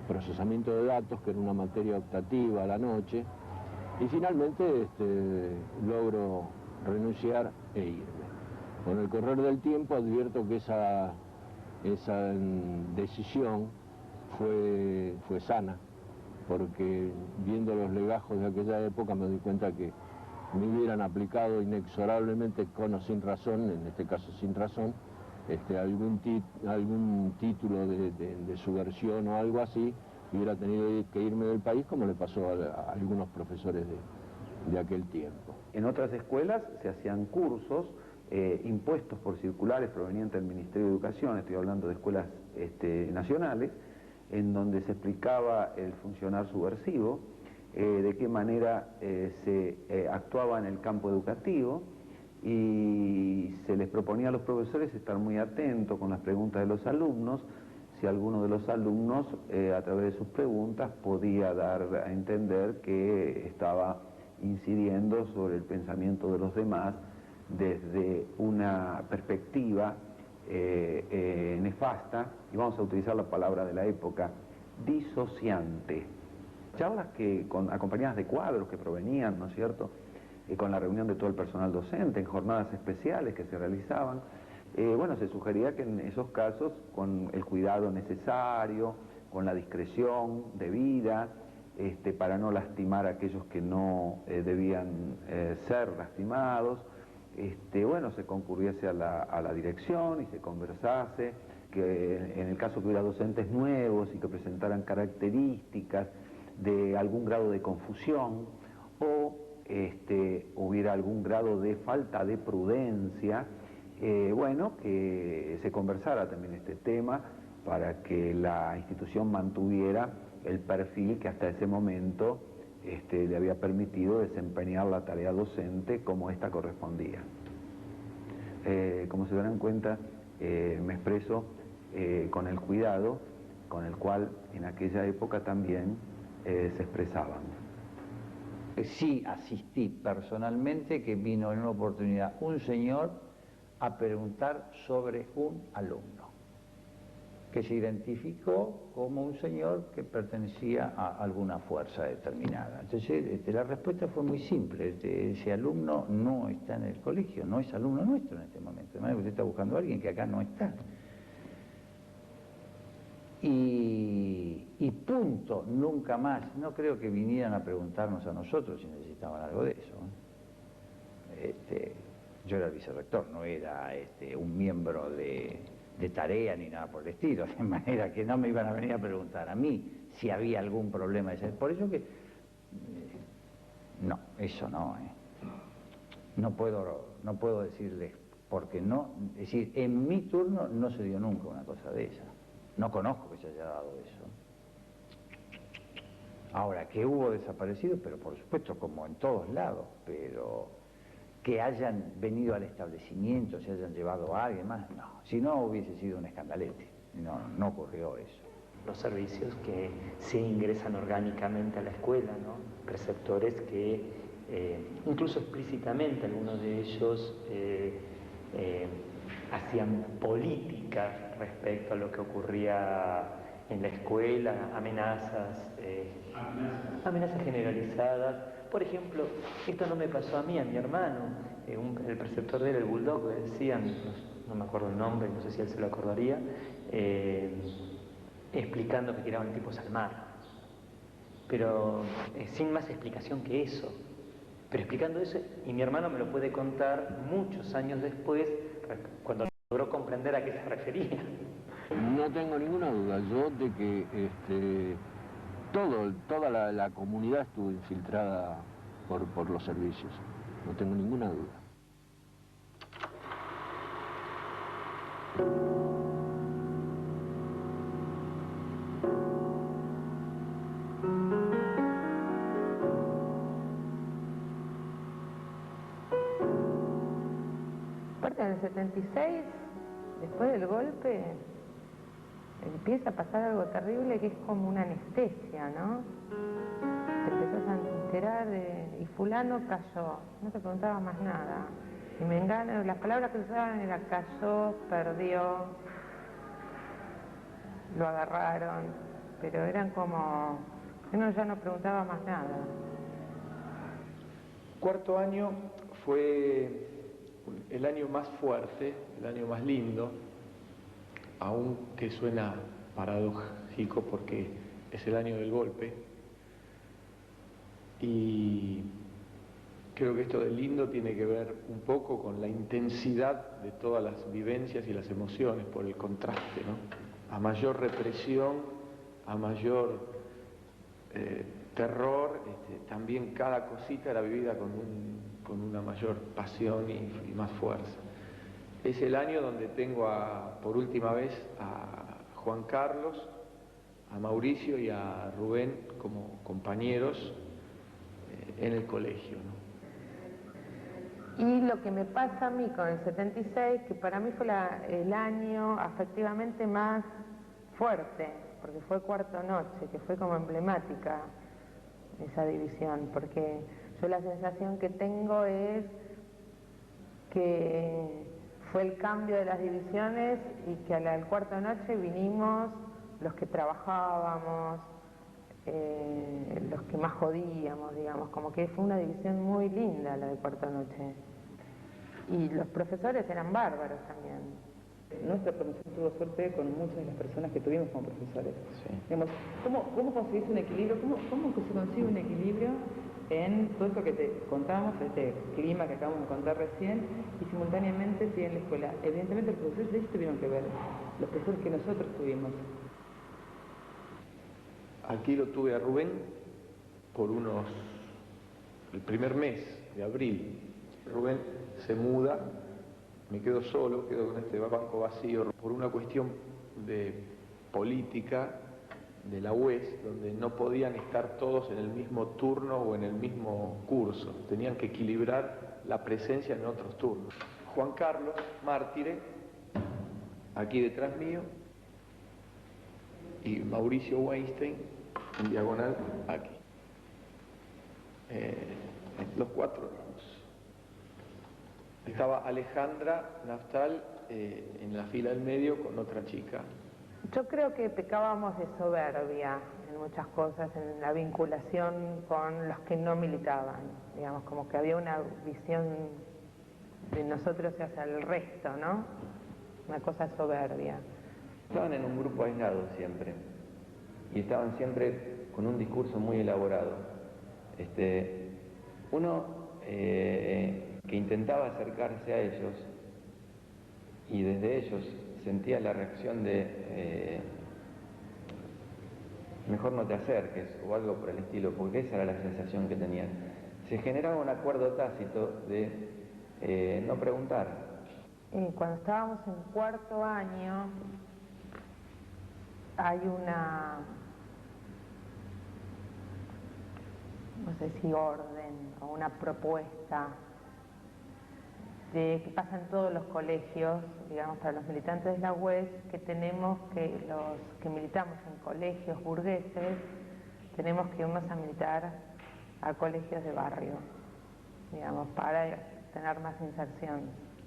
procesamiento de datos, que era una materia optativa a la noche, y finalmente logro renunciar e irme. Con el correr del tiempo advierto que esa decisión fue sana, porque viendo los legajos de aquella época me doy cuenta que me hubieran aplicado inexorablemente, con o sin razón, en este caso sin razón, algún título de subversión o algo así, hubiera tenido que irme del país, como le pasó a algunos profesores de aquel tiempo. En otras escuelas se hacían cursos impuestos por circulares provenientes del Ministerio de Educación, estoy hablando de escuelas nacionales, en donde se explicaba el funcionar subversivo, de qué manera se actuaba en el campo educativo, y se les proponía a los profesores estar muy atentos con las preguntas de los alumnos, si alguno de los alumnos a través de sus preguntas podía dar a entender que estaba incidiendo sobre el pensamiento de los demás desde una perspectiva nefasta, y vamos a utilizar la palabra de la época, disociante. Charlas acompañadas de cuadros que provenían, ¿no es cierto?, con la reunión de todo el personal docente, en jornadas especiales que se realizaban. Bueno, se sugería que en esos casos, con el cuidado necesario, con la discreción debida, para no lastimar a aquellos que no debían ser lastimados, bueno, se concurriese a la dirección y se conversase, que en el caso que hubiera docentes nuevos y que presentaran características de algún grado de confusión o hubiera algún grado de falta de prudencia, bueno, que se conversara también este tema para que la institución mantuviera el perfil que hasta ese momento le había permitido desempeñar la tarea docente como esta correspondía. Como se darán cuenta, me expreso con el cuidado con el cual en aquella época también se expresaban. Sí asistí personalmente, que vino en una oportunidad un señor a preguntar sobre un alumno, que se identificó como un señor que pertenecía a alguna fuerza determinada. Entonces la respuesta fue muy simple: ese alumno no está en el colegio, no es alumno nuestro en este momento, de manera que usted está buscando a alguien que acá no está. Y punto, nunca más. No creo que vinieran a preguntarnos a nosotros si necesitaban algo de eso. Yo era el vicerrector, no era un miembro de tarea ni nada por el estilo, de manera que no me iban a venir a preguntar a mí si había algún problema. Por eso que... no, eso no. No puedo decirles, porque no... Es decir, en mi turno no se dio nunca una cosa de esa. No conozco que se haya dado eso. Ahora, que hubo desaparecidos, pero por supuesto, como en todos lados, pero que hayan venido al establecimiento, se hayan llevado a alguien más, no. Si no, hubiese sido un escandalete. No ocurrió eso. Los servicios que se ingresan orgánicamente a la escuela, ¿no? Preceptores que, incluso explícitamente, algunos de ellos hacían política respecto a lo que ocurría en la escuela, amenazas generalizadas. Por ejemplo, esto no me pasó a mí, a mi hermano, el preceptor de él, el Bulldog, le decían, no me acuerdo el nombre, no sé si él se lo acordaría, explicando que tiraban tipos al mar, pero sin más explicación que eso. Pero explicando eso, y mi hermano me lo puede contar muchos años después, cuando logró comprender a qué se refería. No tengo ninguna duda yo de que toda la comunidad estuvo infiltrada por los servicios. No tengo ninguna duda. Aparte, en el 76, después del golpe, empieza a pasar algo terrible que es como una anestesia, ¿no? Te empezás a enterar y fulano cayó, no te preguntaba más nada. Y las palabras que usaban era cayó, perdió, lo agarraron, pero eran como, uno ya no preguntaba más nada. Cuarto año fue el año más fuerte, el año más lindo, aunque suena paradójico porque es el año del golpe. Y creo que esto de lindo tiene que ver un poco con la intensidad de todas las vivencias y las emociones, por el contraste, ¿no? A mayor represión, a mayor terror, también cada cosita era vivida con una mayor pasión y más fuerza. Es el año donde tengo por última vez a Juan Carlos, a Mauricio y a Rubén como compañeros en el colegio, ¿no? Y lo que me pasa a mí con el 76, que para mí fue el año afectivamente más fuerte, porque fue Cuarto Noche, que fue como emblemática esa división, porque yo la sensación que tengo es que fue el cambio de las divisiones y que al Cuarto Noche vinimos los que trabajábamos, los que más jodíamos, digamos, como que fue una división muy linda la de Cuarto Noche. Y los profesores eran bárbaros también. Nuestra profesión tuvo suerte con muchas de las personas que tuvimos como profesores. Sí. Digamos, ¿cómo conseguís un equilibrio? ¿Cómo se consigue un equilibrio en todo esto que te contamos, este clima que acabamos de contar recién, y simultáneamente sí en la escuela? Evidentemente los profesores de ellos tuvieron que ver, los profesores que nosotros tuvimos. Aquí lo tuve a Rubén por el primer mes de abril. Rubén se muda, me quedo solo, quedo con este banco vacío por una cuestión de política de la UES, donde no podían estar todos en el mismo turno o en el mismo curso, tenían que equilibrar la presencia en otros turnos. Juan Carlos Mártire, aquí detrás mío, y Mauricio Weinstein, en diagonal, aquí. Los cuatro. Estaba Alejandra Naftal en la fila del medio con otra chica. Yo creo que pecábamos de soberbia en muchas cosas, en la vinculación con los que no militaban, digamos, como que había una visión de nosotros hacia el resto, ¿no? Una cosa soberbia. Estaban en un grupo aislado siempre, y estaban siempre con un discurso muy elaborado. Uno que intentaba acercarse a ellos, y desde ellos sentía la reacción de mejor no te acerques, o algo por el estilo, porque esa era la sensación que tenían. Se generaba un acuerdo tácito de no preguntar. Cuando estábamos en cuarto año, hay una, no sé si orden o una propuesta que pasa en todos los colegios, digamos, para los militantes de la UES, que tenemos que, los que militamos en colegios burgueses, tenemos que irnos a militar a colegios de barrio, digamos, para tener más inserción.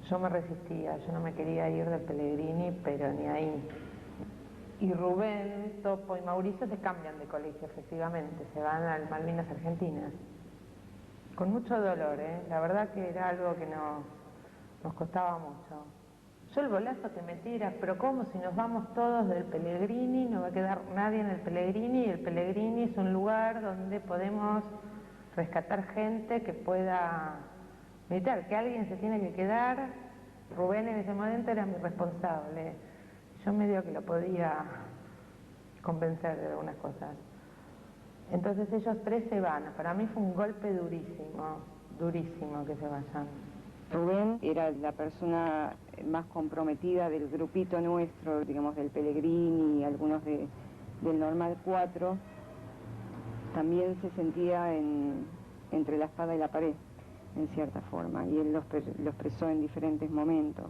Yo me resistía, yo no me quería ir de Pellegrini, pero ni ahí. Y Rubén, Topo y Mauricio se cambian de colegio, efectivamente, se van al Malvinas Argentinas. Con mucho dolor, la verdad que era algo que nos costaba mucho. Yo el bolazo que me tira, pero ¿cómo si nos vamos todos del Pellegrini? No va a quedar nadie en el Pellegrini, y el Pellegrini es un lugar donde podemos rescatar gente que pueda militar, que alguien se tiene que quedar. Rubén en ese momento era mi responsable. Yo medio que lo podía convencer de algunas cosas. Entonces ellos tres se van. Para mí fue un golpe durísimo, durísimo que se vayan. Rubén era la persona más comprometida del grupito nuestro, digamos del Pellegrini y algunos del Normal 4. También se sentía entre la espada y la pared, en cierta forma, y él lo expresó en diferentes momentos,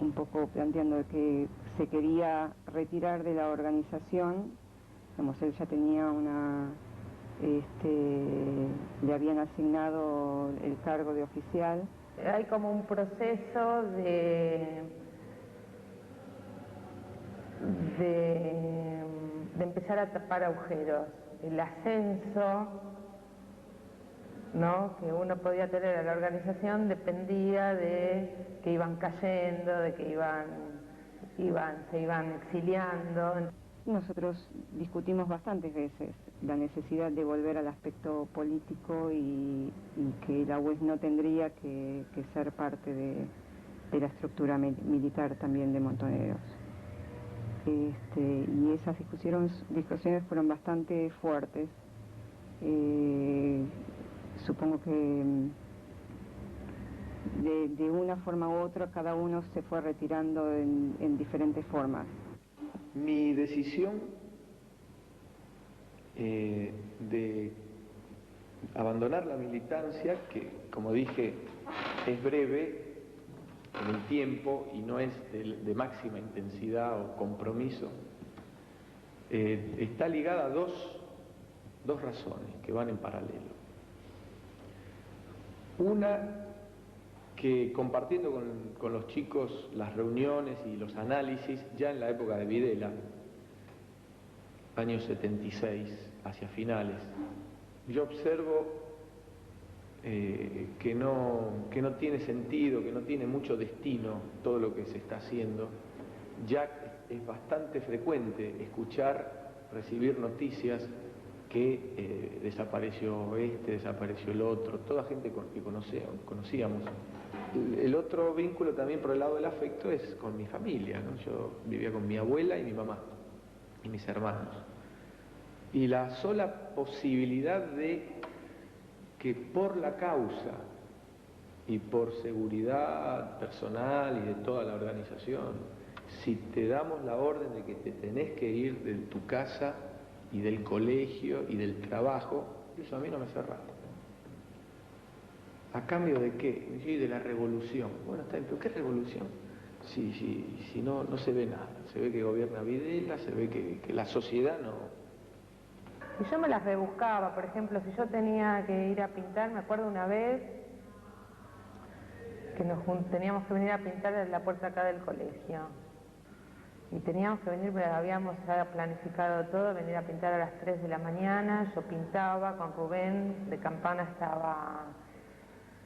un poco planteando que se quería retirar de la organización. Digamos, él ya tenía le habían asignado el cargo de oficial. Hay como un proceso de de empezar a tapar agujeros. El ascenso, ¿no?, que uno podía tener a la organización dependía de que iban cayendo, de que se iban exiliando. Nosotros discutimos bastantes veces la necesidad de volver al aspecto político y que la UES no tendría que ser parte de la estructura militar también de Montoneros. Y esas discusiones fueron bastante fuertes. Supongo que de una forma u otra cada uno se fue retirando en diferentes formas. Mi decisión de abandonar la militancia, que como dije es breve en el tiempo y no es de máxima intensidad o compromiso, está ligada a dos razones que van en paralelo. Una, que compartiendo con los chicos las reuniones y los análisis, ya en la época de Videla, años 76, hacia finales, yo observo que no tiene sentido, que no tiene mucho destino todo lo que se está haciendo. Ya es bastante frecuente recibir noticias que desapareció desapareció el otro, toda gente que conocíamos. El otro vínculo también por el lado del afecto es con mi familia, ¿no? Yo vivía con mi abuela y mi mamá y mis hermanos. Y la sola posibilidad de que por la causa y por seguridad personal y de toda la organización, si te damos la orden de que te tenés que ir de tu casa y del colegio y del trabajo, eso a mí no me cerraba. ¿A cambio de qué? Sí, de la revolución. Bueno, está bien, pero ¿qué revolución? Si no se ve nada. Se ve que gobierna Videla, se ve que la sociedad no. Y yo me las rebuscaba. Por ejemplo, si yo tenía que ir a pintar, me acuerdo una vez que teníamos que venir a pintar en la puerta acá del colegio. Y teníamos que venir, habíamos ya planificado todo, venir a pintar a las 3 de la mañana. Yo pintaba con Rubén, de Campana estaba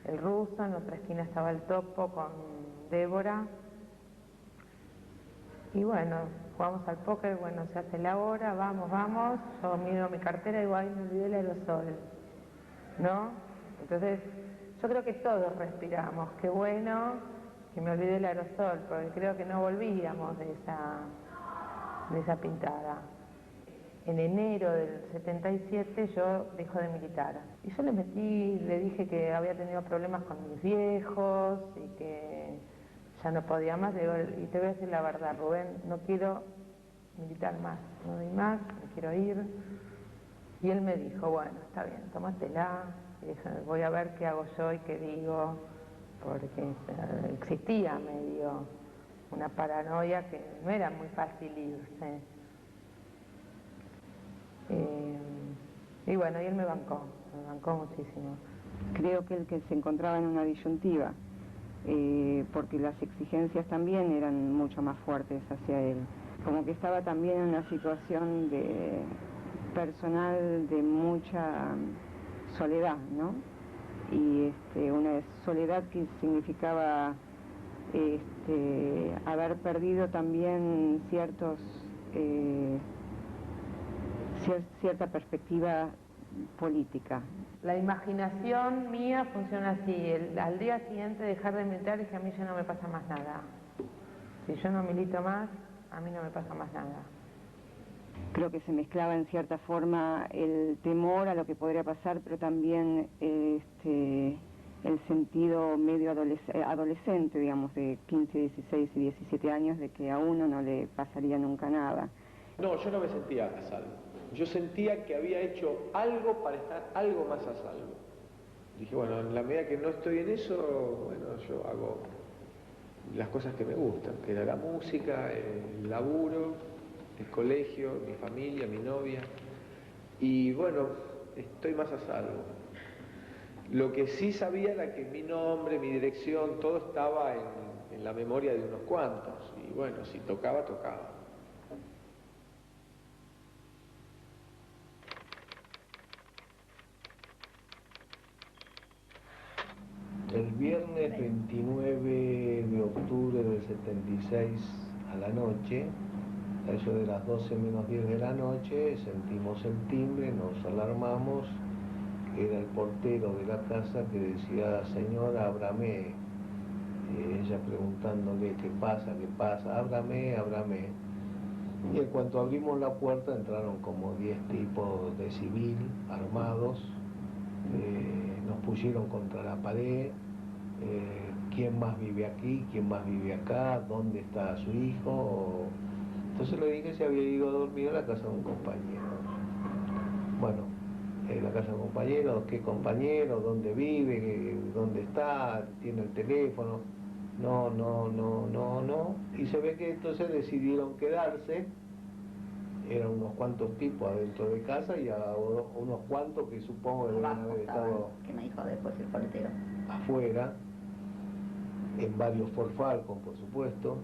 el Ruso, en otra esquina estaba el Topo con Débora. Y bueno, jugamos al póker, bueno, se hace la hora, vamos. Yo miro mi cartera y digo, ay, me olvidé el aerosol, ¿no? Entonces, yo creo que todos respiramos, qué bueno que me olvidé el aerosol, porque creo que no volvíamos de esa pintada. En enero del 77 yo dejo de militar. Y yo le dije que había tenido problemas con mis viejos y que ya no podía más. Le digo, y te voy a decir la verdad, Rubén, no quiero militar más, no doy más, me quiero ir. Y él me dijo, bueno, está bien, tómatela, voy a ver qué hago yo y qué digo, porque existía medio una paranoia que no era muy fácil irse. Y bueno, y él me bancó muchísimo. Creo que se encontraba en una disyuntiva, porque las exigencias también eran mucho más fuertes hacia él. Como que estaba también en una situación personal de mucha soledad, ¿no? Y una soledad que significaba haber perdido también cierta perspectiva política. La imaginación mía funciona así, al día siguiente dejar de militar es que a mí ya no me pasa más nada. Si yo no milito más, a mí no me pasa más nada. Creo que se mezclaba en cierta forma el temor a lo que podría pasar, pero también el sentido medio adolescente, digamos, de 15, 16 y 17 años, de que a uno no le pasaría nunca nada. No, yo no me sentía a salvo. Yo sentía que había hecho algo para estar algo más a salvo. Dije, bueno, en la medida que no estoy en eso, bueno, yo hago las cosas que me gustan, que era la música, el laburo, el colegio, mi familia, mi novia. Y bueno, estoy más a salvo. Lo que sí sabía era que mi nombre, mi dirección, todo estaba en la memoria de unos cuantos. Y bueno, si tocaba, tocaba. El viernes 29 de octubre del 76 a la noche, a eso de las 12 menos 10 de la noche, sentimos el timbre, nos alarmamos, era el portero de la casa que decía, señora, ábrame. Ella preguntándole, ¿qué pasa? Ábrame, ábrame. Y en cuanto abrimos la puerta entraron como 10 tipos de civil, armados, nos pusieron contra la pared, ¿quién más vive aquí? ¿Quién más vive acá? ¿Dónde está su hijo? Entonces le dije si había ido a dormir a la casa de un compañero. Bueno, la casa de un compañero, ¿qué compañero? ¿Dónde vive? ¿Dónde está? ¿Tiene el teléfono? No. Y se ve que entonces decidieron quedarse. Eran unos cuantos tipos adentro de casa y a unos cuantos que supongo que deben haber estado, que me dijo después el portero, afuera, en varios Ford Falcon, por supuesto.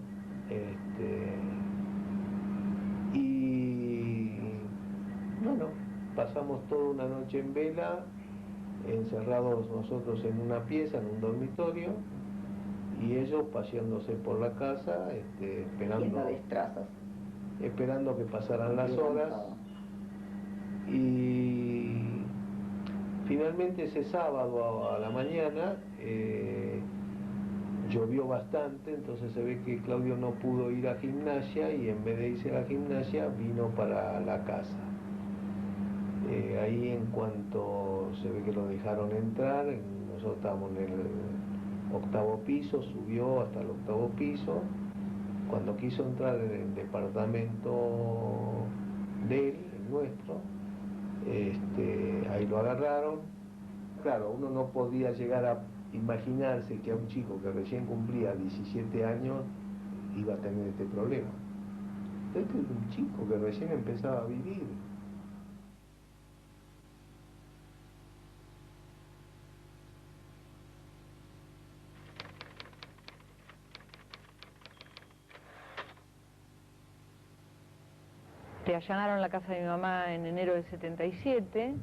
Y bueno, pasamos toda una noche en vela, encerrados nosotros en una pieza, en un dormitorio, y ellos paseándose por la casa, esperando que pasaran las horas. Y finalmente ese sábado a la mañana llovió bastante, entonces se ve que Claudio no pudo ir a gimnasia y en vez de irse a la gimnasia vino para la casa. Ahí en cuanto se ve que lo dejaron entrar, nosotros estábamos en el 8º piso, subió hasta el 8º piso. Cuando quiso entrar en el departamento de él, el nuestro, ahí lo agarraron. Claro, uno no podía llegar a imaginarse que a un chico que recién cumplía 17 años iba a tener este problema. Este es un chico que recién empezaba a vivir. Allanaron la casa de mi mamá en enero del 77,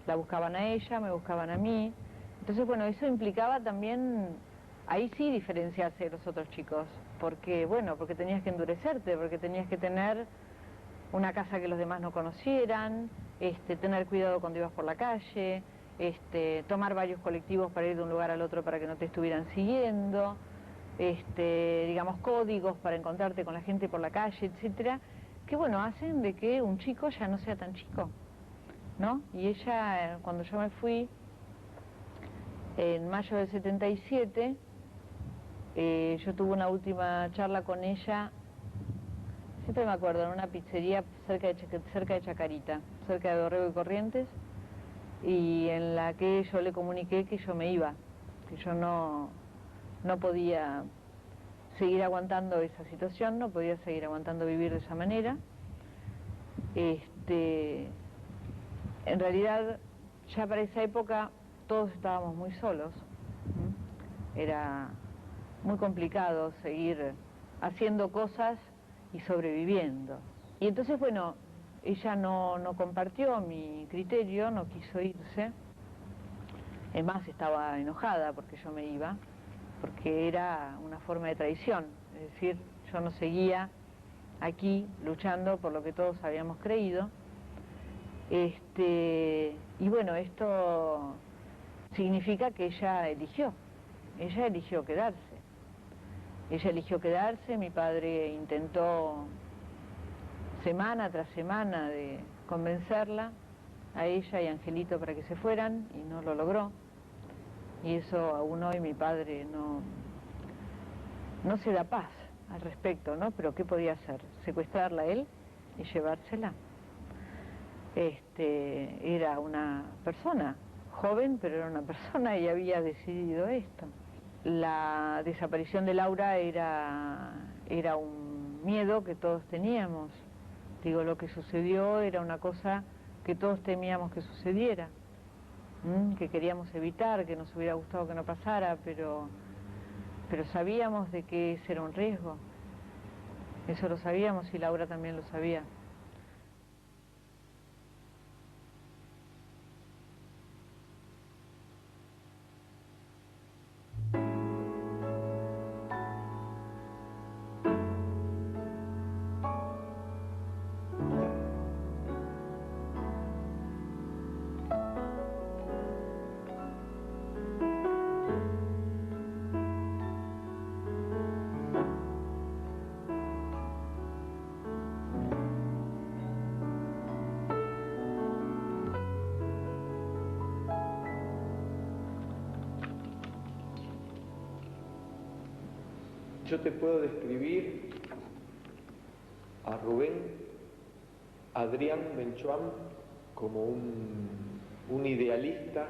la buscaban a ella, me buscaban a mí. Entonces, bueno, eso implicaba también, ahí sí diferenciarse de los otros chicos, porque, bueno, porque tenías que endurecerte, porque tenías que tener una casa que los demás no conocieran, tener cuidado cuando ibas por la calle, tomar varios colectivos para ir de un lugar al otro para que no te estuvieran siguiendo, digamos, códigos para encontrarte con la gente por la calle, etcétera, que bueno, hacen de que un chico ya no sea tan chico, ¿no? Y ella, cuando yo me fui, en mayo del 77, yo tuve una última charla con ella, siempre me acuerdo, en una pizzería cerca de Chacarita, cerca de Dorrego y Corrientes, y en la que yo le comuniqué que yo me iba, que yo no podía seguir aguantando esa situación, no podía seguir aguantando vivir de esa manera. En realidad, ya para esa época todos estábamos muy solos. Era muy complicado seguir haciendo cosas y sobreviviendo. Y entonces, bueno, ella no compartió mi criterio, no quiso irse. Es más, estaba enojada porque yo me iba, porque era una forma de traición, es decir, yo no seguía aquí luchando por lo que todos habíamos creído. Y bueno, esto significa que ella eligió quedarse. Ella eligió quedarse, mi padre intentó semana tras semana de convencerla, a ella y a Angelito, para que se fueran, y no lo logró. Y eso aún hoy mi padre no se da paz al respecto, ¿no? Pero ¿qué podía hacer? Secuestrarla a él y llevársela. Era una persona, joven, pero era una persona y había decidido esto. La desaparición de Laura era un miedo que todos teníamos. Digo, lo que sucedió era una cosa que todos temíamos que sucediera. Que queríamos evitar, que nos hubiera gustado que no pasara, pero sabíamos de que ese era un riesgo. Eso lo sabíamos y Laura también lo sabía. yo te puedo describir a Rubén Adrián Menchuam como un idealista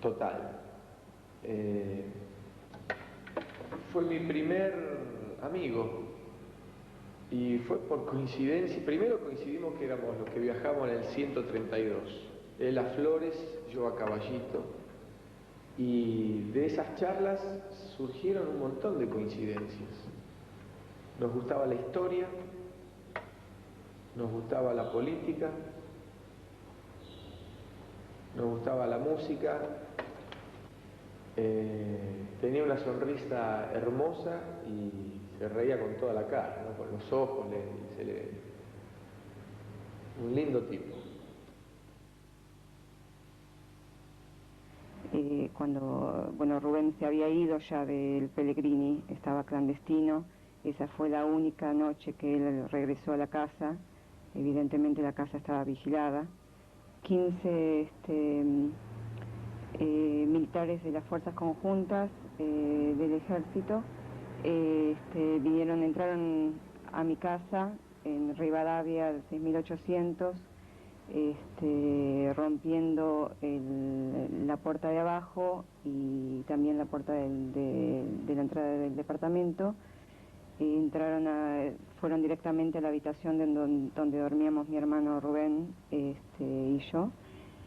total. Fue mi primer amigo y fue por coincidencia. Primero coincidimos que éramos los que viajamos en el 132, él a Flores, yo a Caballito, y de esas charlas surgieron un montón de coincidencias. Nos gustaba la historia, nos gustaba la política, nos gustaba la música. Tenía una sonrisa hermosa y se reía con toda la cara, ¿no? Con los ojos, un lindo tipo. Cuando Rubén se había ido ya del Pellegrini, estaba clandestino, esa fue la única noche que él regresó a la casa. Evidentemente la casa estaba vigilada. 15 militares de las fuerzas conjuntas del ejército entraron a mi casa en Rivadavia, 6800, rompiendo la puerta de abajo y también la puerta de la entrada del departamento. Fueron directamente a la habitación donde dormíamos mi hermano Rubén y yo.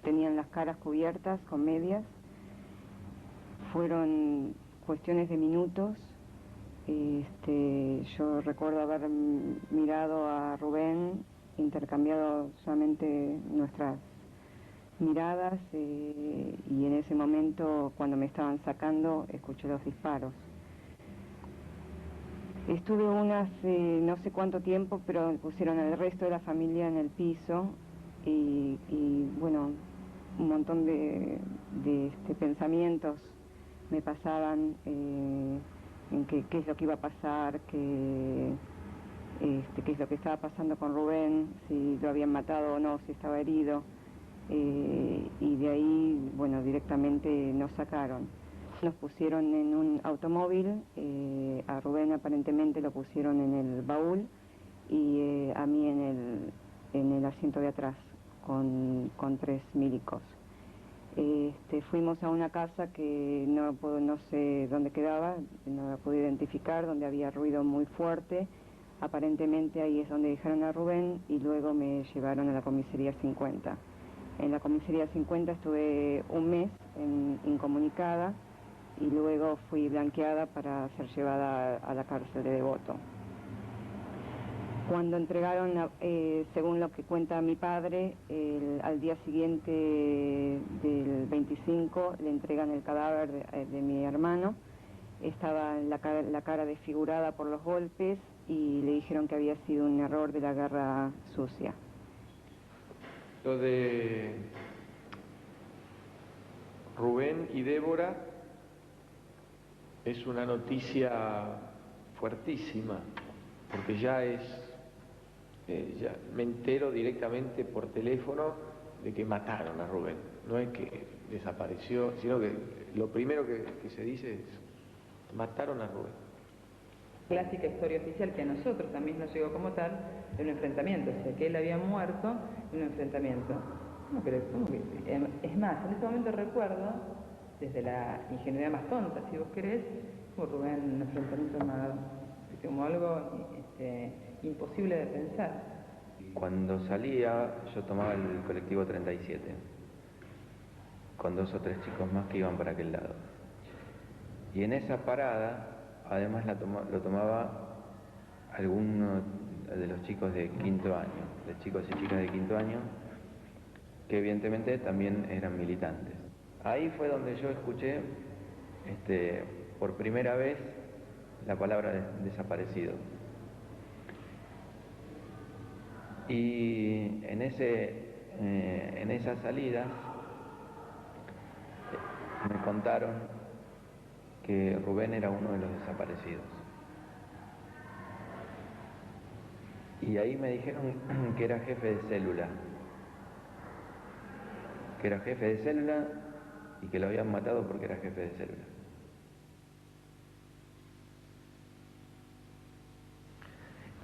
Tenían las caras cubiertas con medias. Fueron cuestiones de minutos. Yo recuerdo haber mirado a Rubén, intercambiado solamente nuestras miradas y en ese momento, cuando me estaban sacando, escuché los disparos. Estuve no sé cuánto tiempo, pero pusieron al resto de la familia en el piso y bueno, un montón de pensamientos me pasaban en qué es lo que iba a pasar, qué es lo que estaba pasando con Rubén, si lo habían matado o no, si estaba herido, y de ahí, bueno, directamente nos sacaron. Nos pusieron en un automóvil, a Rubén aparentemente lo pusieron en el baúl y a mí en el asiento de atrás con 3 milicos. Fuimos a una casa que no sé dónde quedaba, no la pude identificar, donde había ruido muy fuerte. Aparentemente ahí es donde dejaron a Rubén y luego me llevaron a la comisaría 50. En la comisaría 50 estuve un mes incomunicada y luego fui blanqueada para ser llevada a la cárcel de Devoto. Cuando entregaron, según lo que cuenta mi padre, al día siguiente del 25 le entregan el cadáver de mi hermano. Estaba la cara desfigurada por los golpes y le dijeron que había sido un error de la guerra sucia. Lo de Rubén y Débora es una noticia fuertísima, porque ya me entero directamente por teléfono de que mataron a Rubén. No es que desapareció, sino que lo primero que se dice es mataron a Rubén. Clásica historia oficial que a nosotros también nos llegó como tal de un enfrentamiento, o sea que él había muerto en un enfrentamiento. Es más, en ese momento recuerdo, desde la ingenuidad más tonta, si vos querés, como Rubén en un enfrentamiento armado, como algo imposible de pensar. Cuando salía yo tomaba el colectivo 37 con 2 o 3 chicos más que iban para aquel lado, y en esa parada además lo tomaba alguno de los chicos de quinto año, de chicos y chicas de quinto año, que evidentemente también eran militantes. Ahí fue donde yo escuché por primera vez la palabra desaparecido. Y en esa salida me contaron que Rubén era uno de los desaparecidos. Y ahí me dijeron que era jefe de célula. Que era jefe de célula y que lo habían matado porque era jefe de célula.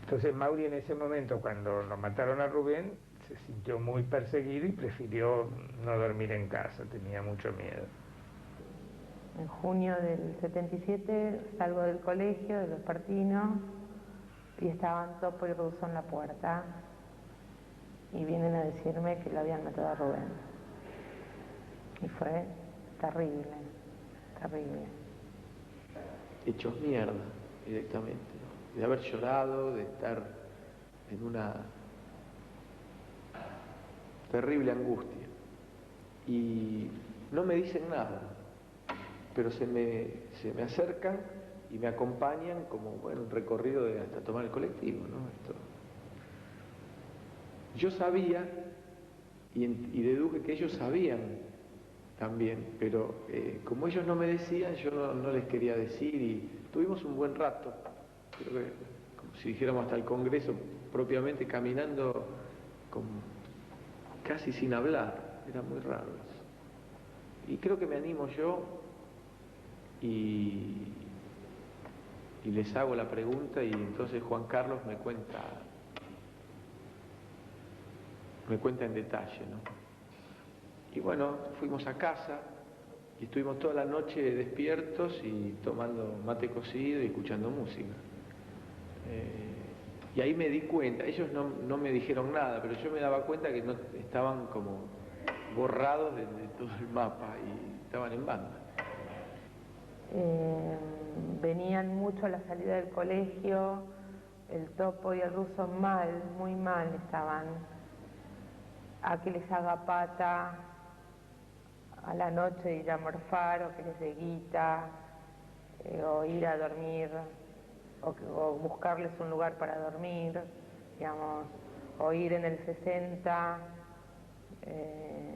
Entonces Mauri en ese momento, cuando lo mataron a Rubén, se sintió muy perseguido y prefirió no dormir en casa, tenía mucho miedo. En junio del 77 salgo del colegio, de Vespertino, y estaban Topo y Russo en la puerta, y vienen a decirme que lo habían matado a Rubén. Y fue terrible, terrible. Hechos mierda, directamente, ¿no? De haber llorado, de estar en una terrible angustia. Y no me dicen nada, pero se me acercan y me acompañan como, bueno, un recorrido hasta tomar el colectivo, ¿no? Yo sabía y deduje que ellos sabían también, pero como ellos no me decían, yo no les quería decir, y tuvimos un buen rato, creo que, como si dijéramos hasta el Congreso, propiamente caminando casi sin hablar, era muy raro eso. Y creo que me animo yo y les hago la pregunta, y entonces Juan Carlos me cuenta en detalle, ¿no? Y bueno, fuimos a casa y estuvimos toda la noche despiertos y tomando mate cocido y escuchando música. Y ahí me di cuenta, ellos no me dijeron nada, pero yo me daba cuenta que no estaban como borrados de todo el mapa y estaban en banda. Venían mucho a la salida del colegio, el Topo y el Russo mal, muy mal estaban, a que les haga pata a la noche, ir a morfar, o que les dé guita, o ir a dormir, o buscarles un lugar para dormir, digamos, o ir en el 60,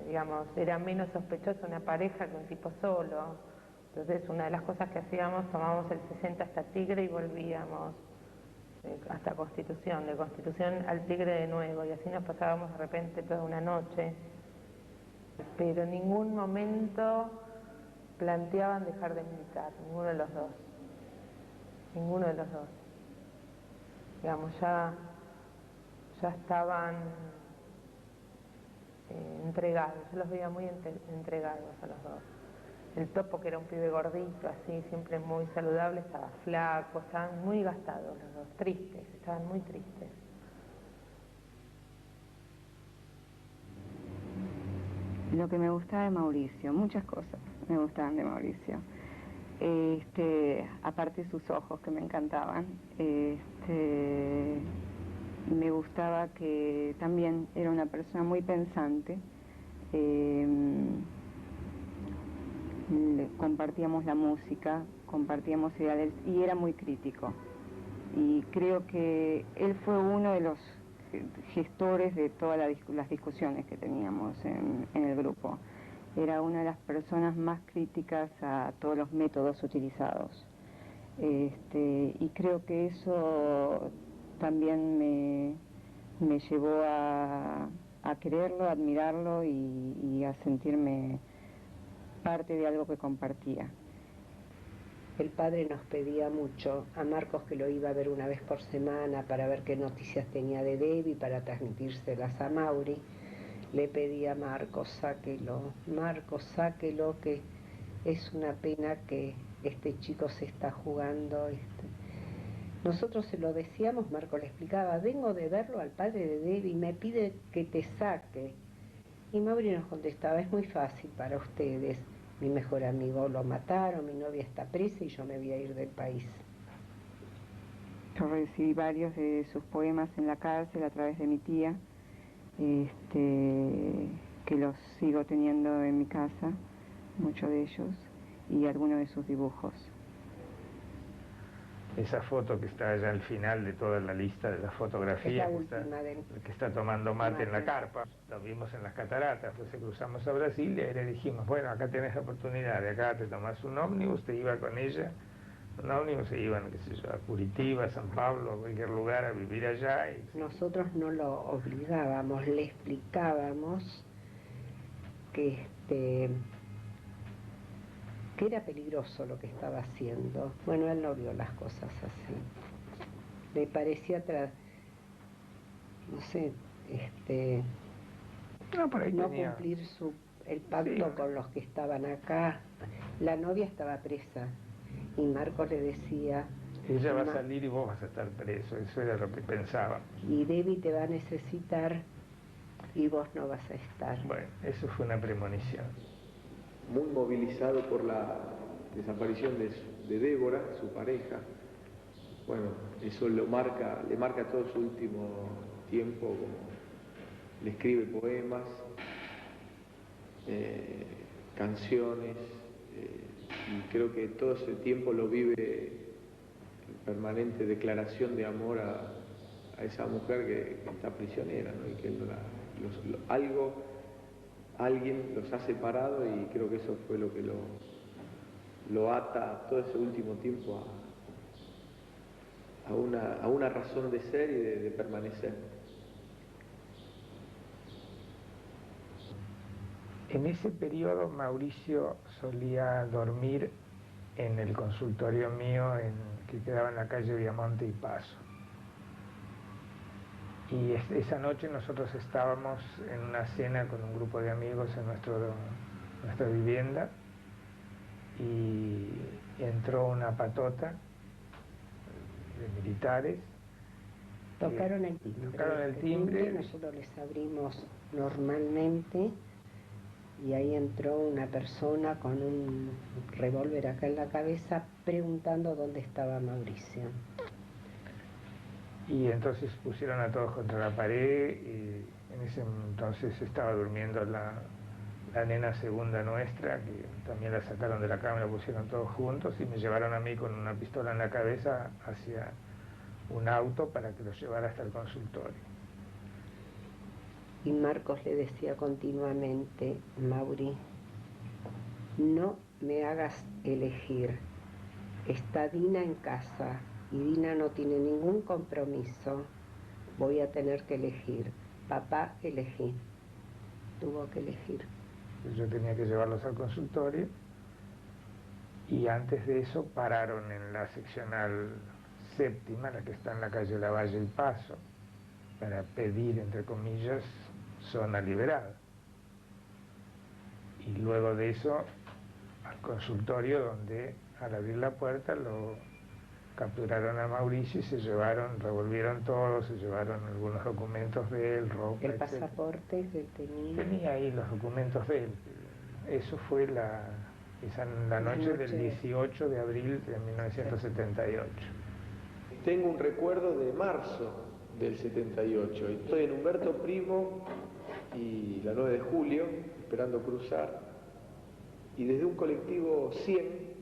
digamos, era menos sospechoso una pareja que un tipo solo. Entonces una de las cosas que hacíamos, tomábamos el 60 hasta Tigre y volvíamos hasta Constitución, de Constitución al Tigre de nuevo, y así nos pasábamos de repente toda una noche. Pero en ningún momento planteaban dejar de militar, ninguno de los dos. Ninguno de los dos. Digamos, ya estaban entregados, yo los veía muy entregados a los dos. El Topo, que era un pibe gordito, así, siempre muy saludable, estaba flaco, estaban muy gastados los dos, tristes, estaban muy tristes. Lo que me gustaba de Mauricio, muchas cosas me gustaban de Mauricio. Aparte de sus ojos que me encantaban, me gustaba que también era una persona muy pensante. Compartíamos la música, compartíamos ideales, y era muy crítico. Y creo que él fue uno de los gestores de todas las discusiones que teníamos en el grupo. Era una de las personas más críticas a todos los métodos utilizados. Y creo que eso también me llevó a quererlo, a admirarlo y a sentirme parte de algo que compartía. El padre nos pedía mucho a Marcos, que lo iba a ver una vez por semana para ver qué noticias tenía de Debbie, para transmitírselas a Mauri. Le pedía a Marcos, sáquelo, que es una pena que este chico se está jugando. Nosotros se lo decíamos, Marcos le explicaba, vengo de verlo al padre de Debbie, me pide que te saque. Y Mauri nos contestaba, es muy fácil para ustedes. Mi mejor amigo lo mataron, mi novia está presa y yo me voy a ir del país. Yo recibí varios de sus poemas en la cárcel a través de mi tía, que los sigo teniendo en mi casa, muchos de ellos, y algunos de sus dibujos. Esa foto que está allá al final de toda la lista de las fotografías, que está tomando mate en la carpa, lo vimos en las cataratas, entonces cruzamos a Brasil y ahí le dijimos, bueno, acá tenés la oportunidad, de acá te tomás un ómnibus, te iba con ella, un ómnibus, se iban, qué sé yo, a Curitiba, a San Pablo, a cualquier lugar a vivir allá. Nosotros no lo obligábamos, le explicábamos que era peligroso lo que estaba haciendo. Bueno, él no vio las cosas así. Le parecía no sé, no cumplir el pacto con los que estaban acá. La novia estaba presa y Marcos le decía... Ella va a salir y vos vas a estar preso, eso era lo que pensaba. Y Debbie te va a necesitar y vos no vas a estar. Bueno, eso fue una premonición. Muy movilizado por la desaparición de Débora, su pareja. Bueno, eso le marca todo su último tiempo, como le escribe poemas, canciones, y creo que todo ese tiempo lo vive en permanente declaración de amor a esa mujer que está prisionera, ¿no? Y que alguien los ha separado, y creo que eso fue lo que lo ata todo ese último tiempo a una razón de ser y de permanecer. En ese periodo Mauricio solía dormir en el consultorio mío que quedaba en la calle Viamonte y Paso. Y esa noche nosotros estábamos en una cena con un grupo de amigos en nuestra vivienda, y entró una patota de militares. Tocaron el timbre. Nosotros les abrimos normalmente, y ahí entró una persona con un revólver acá en la cabeza preguntando dónde estaba Mauricio. Y entonces pusieron a todos contra la pared, y en ese entonces estaba durmiendo la nena segunda nuestra, que también la sacaron de la cama y la pusieron todos juntos, y me llevaron a mí con una pistola en la cabeza hacia un auto para que los llevara hasta el consultorio. Y Marcos le decía continuamente: Mauri, no me hagas elegir. Está Dina en casa y Dina no tiene ningún compromiso. Voy a tener que elegir. Papá, elegí. Tuvo que elegir. Yo tenía que llevarlos al consultorio, y antes de eso pararon en la seccional séptima, la que está en la calle Lavalle y Paso, para pedir, entre comillas, zona liberada. Y luego de eso al consultorio, donde al abrir la puerta lo capturaron a Mauricio y se llevaron, revolvieron todo, se llevaron algunos documentos de él, ropa, el pasaporte que tenía. Tenía ahí los documentos de él. Eso fue la noche del 18 de abril de 1978. Tengo un recuerdo de marzo del 78. Estoy en Humberto Primo y la 9 de julio, esperando cruzar, y desde un colectivo 100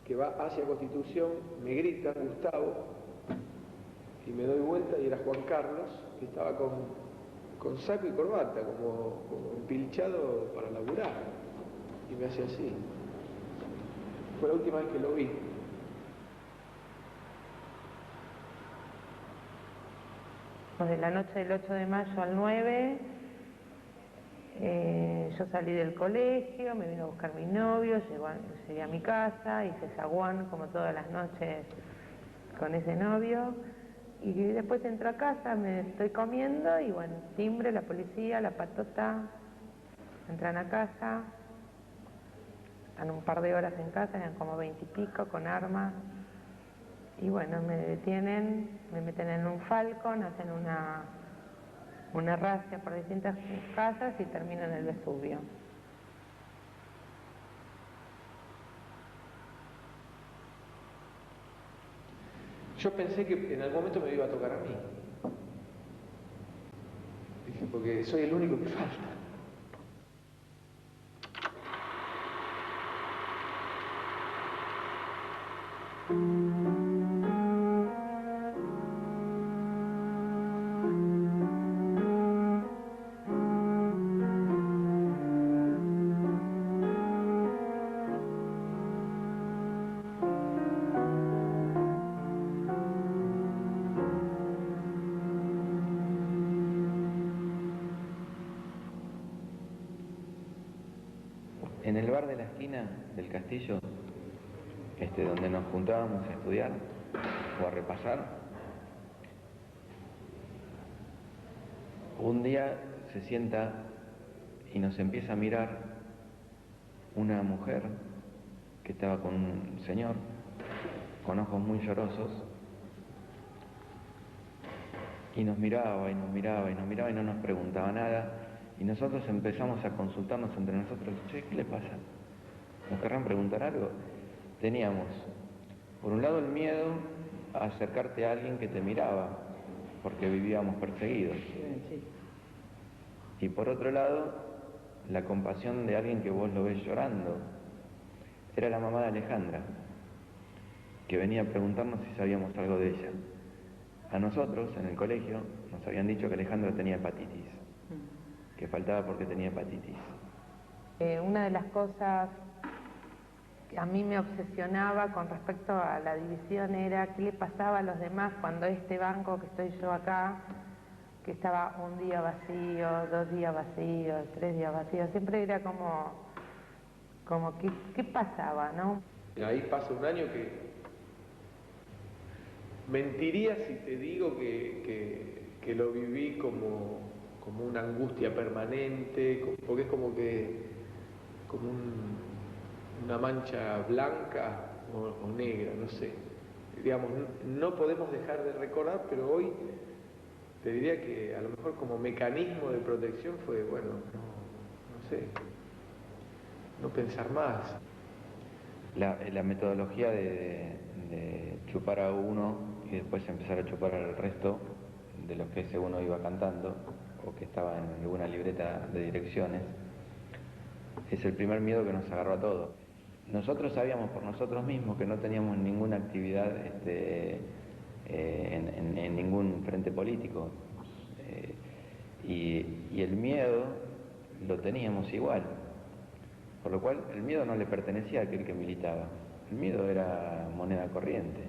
que va hacia Constitución me grita Gustavo, y me doy vuelta y era Juan Carlos, que estaba con saco y corbata, como empilchado para laburar, y me hace así. Fue la última vez que lo vi. De la noche del 8 de mayo al 9, yo salí del colegio, me vino a buscar mi novio, llegué a mi casa, hice zaguán como todas las noches con ese novio, y después entro a casa, me estoy comiendo, y bueno, timbre, la policía, la patota, entran a casa, están un par de horas en casa, eran como 20 y pico, con armas. Y bueno, me detienen, me meten en un Falcon, hacen una razzia por distintas casas y termino en el Vesubio. Yo pensé que en algún momento me iba a tocar a mí. Dije, porque soy el único que falta. En el bar de la esquina del castillo, donde nos juntábamos a estudiar o a repasar, Un día se sienta y nos empieza a mirar una mujer que estaba con un señor con ojos muy llorosos y nos miraba y nos miraba y nos miraba y no nos preguntaba nada, y nosotros empezamos a consultarnos entre nosotros: che, ¿qué le pasa? ¿Nos querrán preguntar algo? Teníamos por un lado el miedo a acercarte a alguien que te miraba porque vivíamos perseguidos, y por otro lado la compasión de alguien que vos lo ves llorando. Era la mamá de Alejandra, que venía a preguntarnos si sabíamos algo de ella. A nosotros, en el colegio, nos habían dicho que Alejandra tenía hepatitis, que faltaba porque tenía hepatitis. Una de las cosas que a mí me obsesionaba con respecto a la división era qué le pasaba a los demás cuando este banco que estoy yo acá, que estaba un día vacío, 2 días vacíos, 3 días vacíos, siempre era como ¿qué pasaba, no? Ahí pasa un año que mentiría si te digo que lo viví como una angustia permanente, porque es como una mancha blanca o negra, no sé. Digamos, no podemos dejar de recordar, pero hoy te diría que a lo mejor como mecanismo de protección fue, bueno, no sé, no pensar más. La metodología de chupar a uno y después empezar a chupar al resto de los que ese uno iba cantando o que estaba en alguna libreta de direcciones, es el primer miedo que nos agarró a todos. Nosotros sabíamos por nosotros mismos que no teníamos ninguna actividad en ningún frente político, y el miedo lo teníamos igual, por lo cual el miedo no le pertenecía a aquel que militaba, el miedo era moneda corriente.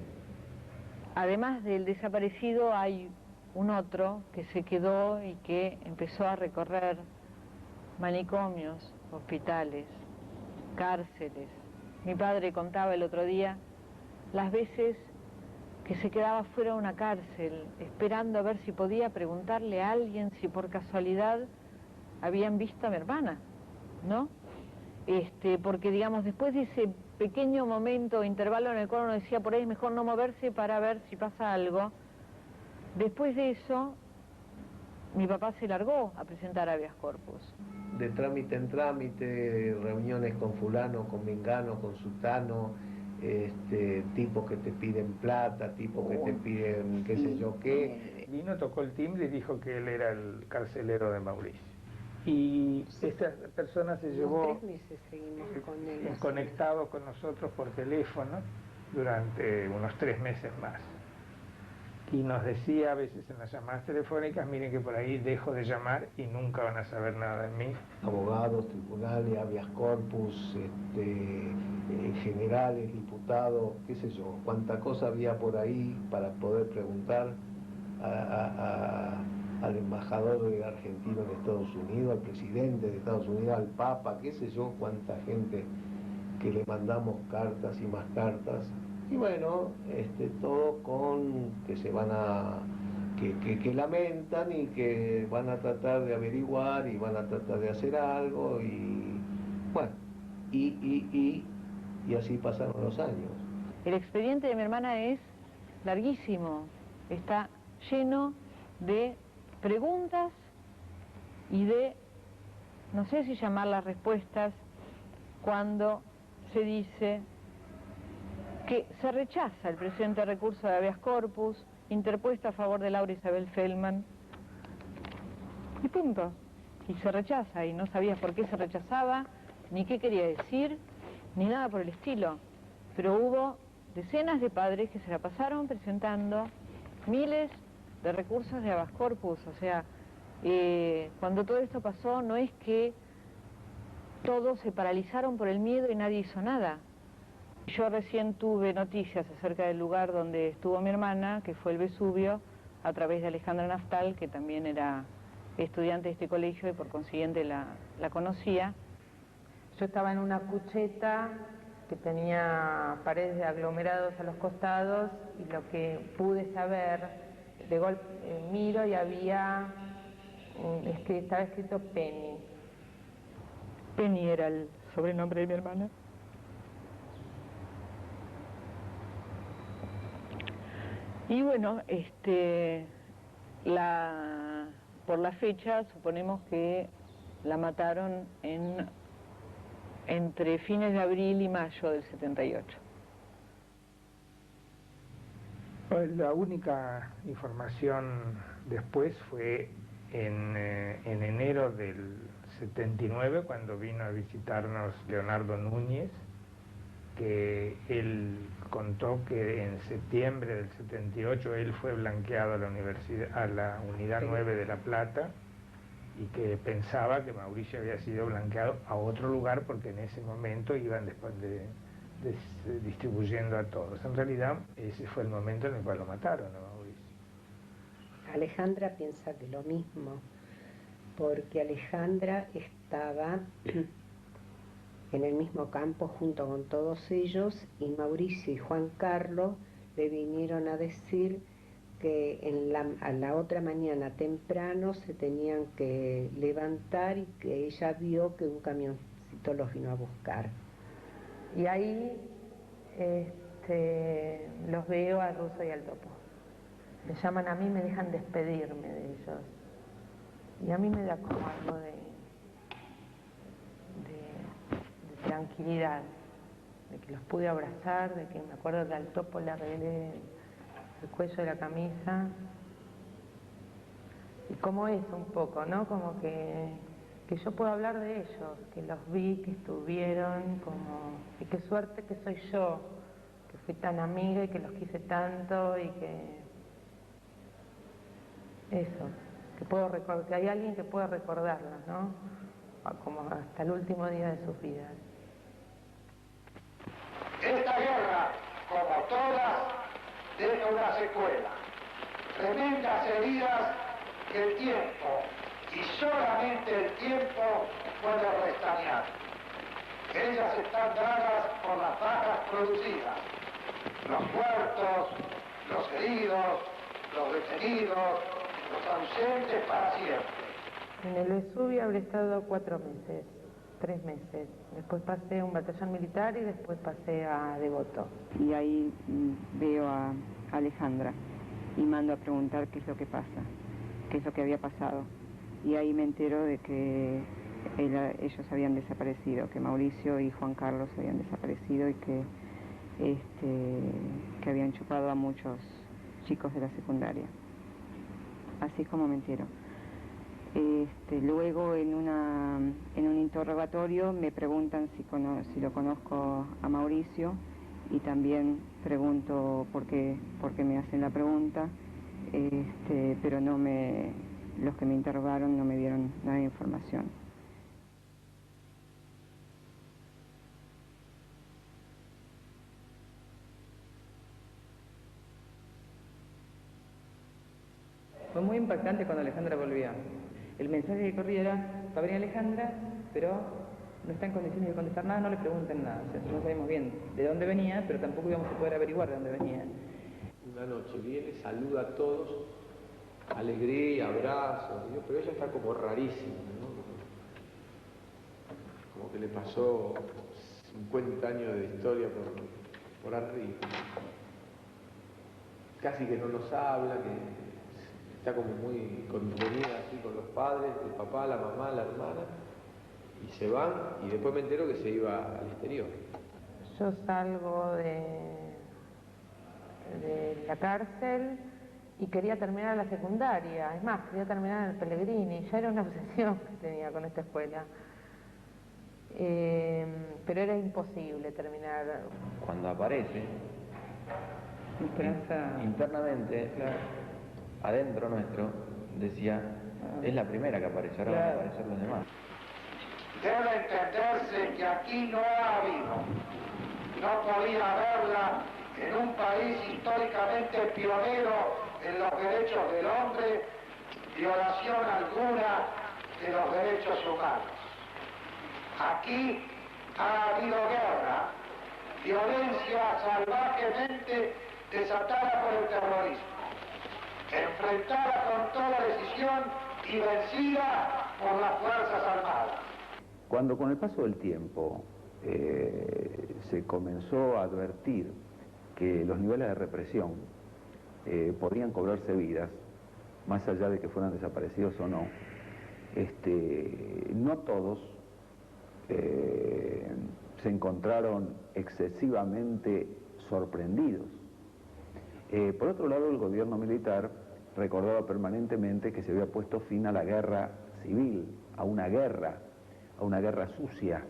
Además del desaparecido hay un otro que se quedó y que empezó a recorrer manicomios, hospitales, cárceles. Mi padre contaba el otro día las veces que se quedaba fuera de una cárcel esperando a ver si podía preguntarle a alguien si por casualidad habían visto a mi hermana, ¿no? Porque digamos, después de ese pequeño momento, intervalo en el cual uno decía por ahí es mejor no moverse para ver si pasa algo, después de eso mi papá se largó a presentar habeas corpus. De trámite en trámite, reuniones con fulano, con mengano, con sutano, tipos que te piden plata, tipos que te piden qué sé yo qué. Vino, tocó el timbre y dijo que él era el carcelero de Mauricio. Y esta persona se llevó 3 meses seguimos con él, conectado con nosotros por teléfono durante unos 3 meses más. Y nos decía a veces en las llamadas telefónicas: miren que por ahí dejo de llamar y nunca van a saber nada de mí. Abogados, tribunales, habeas corpus, generales, diputados, qué sé yo, cuánta cosa había por ahí para poder preguntar al embajador argentino en Estados Unidos, al presidente de Estados Unidos, al Papa, qué sé yo, cuánta gente que le mandamos cartas y más cartas. Y bueno, todo con que se van a, que lamentan y que van a tratar de averiguar y van a tratar de hacer algo, y bueno, y así pasaron los años. El expediente de mi hermana es larguísimo, está lleno de preguntas y de, no sé si llamarlas respuestas, cuando se dice que se rechaza el presente recurso de habeas corpus interpuesto a favor de Laura Isabel Feldman, y punto. Y se rechaza, y no sabía por qué se rechazaba, ni qué quería decir, ni nada por el estilo. Pero hubo decenas de padres que se la pasaron presentando miles de recursos de habeas corpus. O sea, cuando todo esto pasó, no es que todos se paralizaron por el miedo y nadie hizo nada. Yo recién tuve noticias acerca del lugar donde estuvo mi hermana, que fue el Vesubio, a través de Alejandra Naftal, que también era estudiante de este colegio y por consiguiente la conocía. Yo estaba en una cucheta que tenía paredes de aglomerados a los costados, y lo que pude saber, de golpe miro y había estaba escrito Penny. Penny era el sobrenombre de mi hermana. Y bueno, por la fecha suponemos que la mataron entre fines de abril y mayo del 78. La única información después fue en enero del 79, cuando vino a visitarnos Leonardo Núñez, que él contó que en septiembre del 78 él fue blanqueado a la unidad 9 de La Plata, y que pensaba que Mauricio había sido blanqueado a otro lugar porque en ese momento iban después distribuyendo a todos. En realidad ese fue el momento en el cual lo mataron a Mauricio. Alejandra piensa que lo mismo, porque Alejandra estaba en el mismo campo junto con todos ellos, y Mauricio y Juan Carlos le vinieron a decir que a la otra mañana temprano se tenían que levantar y que ella vio que un camioncito los vino a buscar. Y ahí los veo al Ruso y al Topo. Me llaman a mí, me dejan despedirme de ellos. Y a mí me da como algo de tranquilidad, de que los pude abrazar, de que me acuerdo que al Topo le arreglé el cuello de la camisa. Y como eso un poco, ¿no? Como que yo puedo hablar de ellos, que los vi, que estuvieron, y qué suerte que soy yo, que fui tan amiga y que los quise tanto, y que eso, que puedo recordar, que hay alguien que pueda recordarlos, ¿no? Como hasta el último día de sus vidas. Esta guerra, como todas, deja una secuela, tremendas heridas que el tiempo, y solamente el tiempo, puede restañar. Ellas están dadas por las bajas producidas, los muertos, los heridos, los detenidos, los ausentes para siempre. En el Vesubio habré estado 4 meses, 3 meses. Después pasé a un batallón militar y después pasé a Devoto. Y ahí veo a Alejandra y mando a preguntar qué es lo que pasa, qué es lo que había pasado. Y ahí me entero de que ellos habían desaparecido, que Mauricio y Juan Carlos habían desaparecido y que habían chupado a muchos chicos de la secundaria. Así es como me entero. Luego en un interrogatorio me preguntan si lo conozco a Mauricio, y también pregunto por qué me hacen la pregunta, pero los que me interrogaron no me dieron nada de información. Fue muy impactante cuando Alejandra volvía. El mensaje que corría era: va a venir Alejandra, pero no está en condiciones de contestar nada, no le pregunten nada. O sea, no sabemos bien de dónde venía, pero tampoco íbamos a poder averiguar de dónde venía. Una noche viene, saluda a todos, alegría, abrazos, pero ella está como rarísima, ¿no? Como que le pasó 50 años de historia por arriba. Casi que no nos habla, que está como muy contenida así con los padres, el papá, la mamá, la hermana, y se van, y después me entero que se iba al exterior. Yo salgo de la cárcel y quería terminar la secundaria, es más, quería terminar en el Pellegrini, ya era una obsesión que tenía con esta escuela. Pero era imposible terminar. Cuando aparece, internamente, adentro nuestro, decía, es la primera que aparece, ahora van a aparecer los demás. Debe entenderse que aquí no ha habido, no podía haberla en un país históricamente pionero en los derechos del hombre, violación alguna de los derechos humanos. Aquí ha habido guerra, violencia salvajemente desatada por el terrorismo, enfrentada con toda decisión y vencida por las Fuerzas Armadas. Cuando con el paso del tiempo se comenzó a advertir que los niveles de represión podían cobrarse vidas, más allá de que fueran desaparecidos o no, no todos se encontraron excesivamente sorprendidos. Por otro lado, el gobierno militar recordaba permanentemente que se había puesto fin a la guerra civil, a una guerra sucia.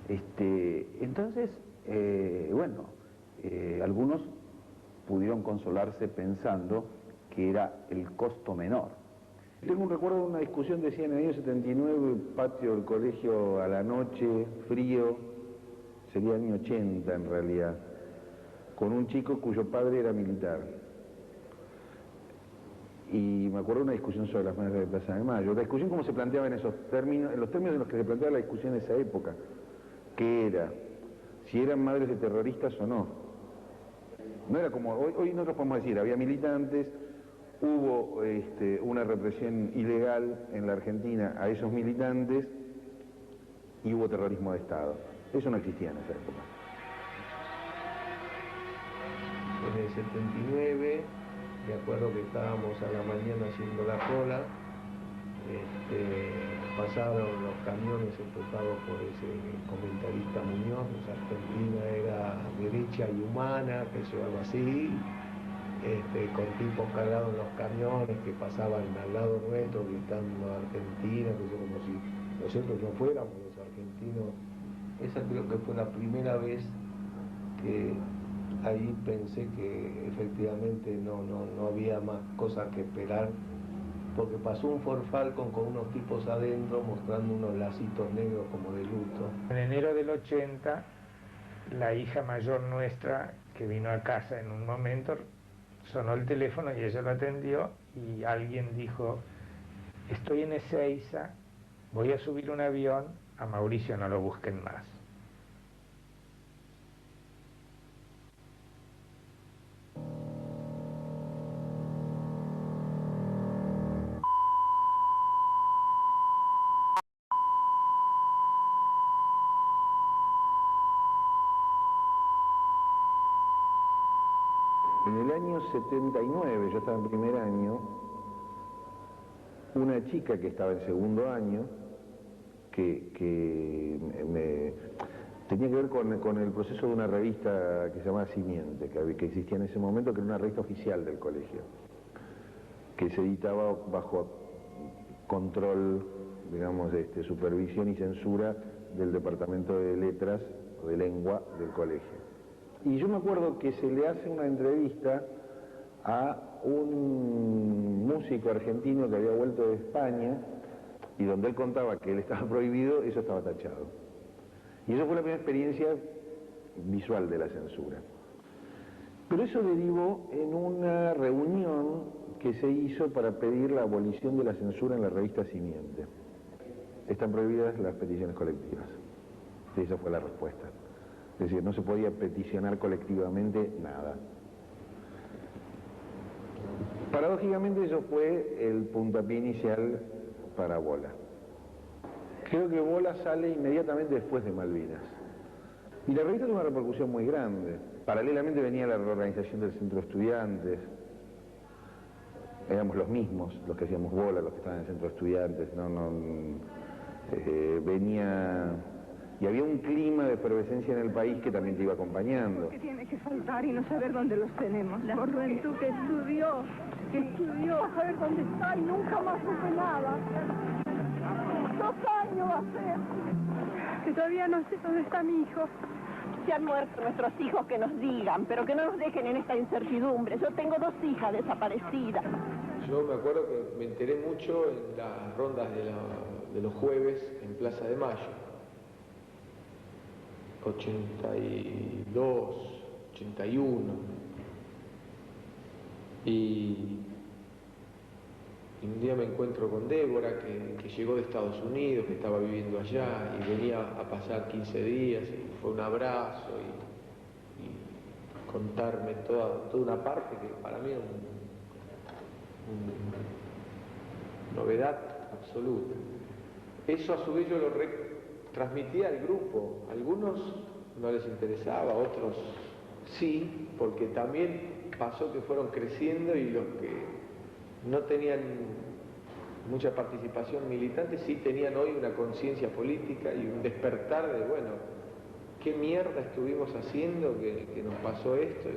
Entonces, algunos pudieron consolarse pensando que era el costo menor. Tengo un recuerdo de una discusión, decía en el año 79, patio del colegio a la noche, frío, sería el año 80 en realidad, con un chico cuyo padre era militar. Y me acuerdo de una discusión sobre las madres de Plaza de Mayo. La discusión como se planteaba en esos términos, en los términos en los que se planteaba la discusión en esa época, que era si eran madres de terroristas o no. No era como, hoy nosotros podemos decir, había militantes, hubo una represión ilegal en la Argentina a esos militantes y hubo terrorismo de Estado. Eso no existía en esa época. En el 79, me acuerdo que estábamos a la mañana haciendo la cola, pasaron los camiones empujados por ese comentarista Muñoz, Argentina era derecha y humana, que yo algo así, con tipos cargados en los camiones que pasaban al lado nuestro gritando Argentina, que yo como si nosotros no fuéramos los argentinos. Esa creo que fue la primera vez que ahí pensé que efectivamente no había más cosas que esperar, porque pasó un Ford Falcon con unos tipos adentro mostrando unos lacitos negros como de luto. En enero del 80, la hija mayor nuestra, que vino a casa en un momento, sonó el teléfono y ella lo atendió y alguien dijo: estoy en Ezeiza, voy a subir un avión, a Mauricio no lo busquen más. En el año 79, yo estaba en primer año, una chica que estaba en segundo año, que tenía que ver con el proceso de una revista que se llamaba Simiente, que existía en ese momento, que era una revista oficial del colegio, que se editaba bajo control, digamos, supervisión y censura del Departamento de Letras o de Lengua del colegio. Y yo me acuerdo que se le hace una entrevista a un músico argentino que había vuelto de España y donde él contaba que él estaba prohibido, eso estaba tachado. Y eso fue la primera experiencia visual de la censura. Pero eso derivó en una reunión que se hizo para pedir la abolición de la censura en la revista Simiente. Están prohibidas las peticiones colectivas. Y esa fue la respuesta. Es decir, no se podía peticionar colectivamente nada. Paradójicamente eso fue el puntapié inicial para Bola. Creo que Bola sale inmediatamente después de Malvinas. Y la revista tuvo una repercusión muy grande. Paralelamente venía la reorganización del Centro de Estudiantes. Éramos los mismos, los que hacíamos Bola, los que estaban en el Centro de Estudiantes. Venía... Y había un clima de efervescencia en el país que también te iba acompañando. Que tiene que faltar y no saber dónde los tenemos. La juventud que estudió, a saber dónde está y nunca más supe nada. 2 años va a ser. Que todavía no sé dónde está mi hijo. Se han muerto nuestros hijos, que nos digan, pero que no nos dejen en esta incertidumbre. Yo tengo 2 hijas desaparecidas. Yo me acuerdo que me enteré mucho en las rondas de los jueves en Plaza de Mayo. 82, 81, y un día me encuentro con Débora, que llegó de Estados Unidos, que estaba viviendo allá y venía a pasar 15 días, y fue un abrazo y contarme toda una parte que para mí era novedad absoluta. Eso a su vez yo lo transmitía al grupo. A algunos no les interesaba, otros sí, porque también pasó que fueron creciendo y los que no tenían mucha participación militante sí tenían hoy una conciencia política y un despertar de, bueno, qué mierda estuvimos haciendo que nos pasó esto.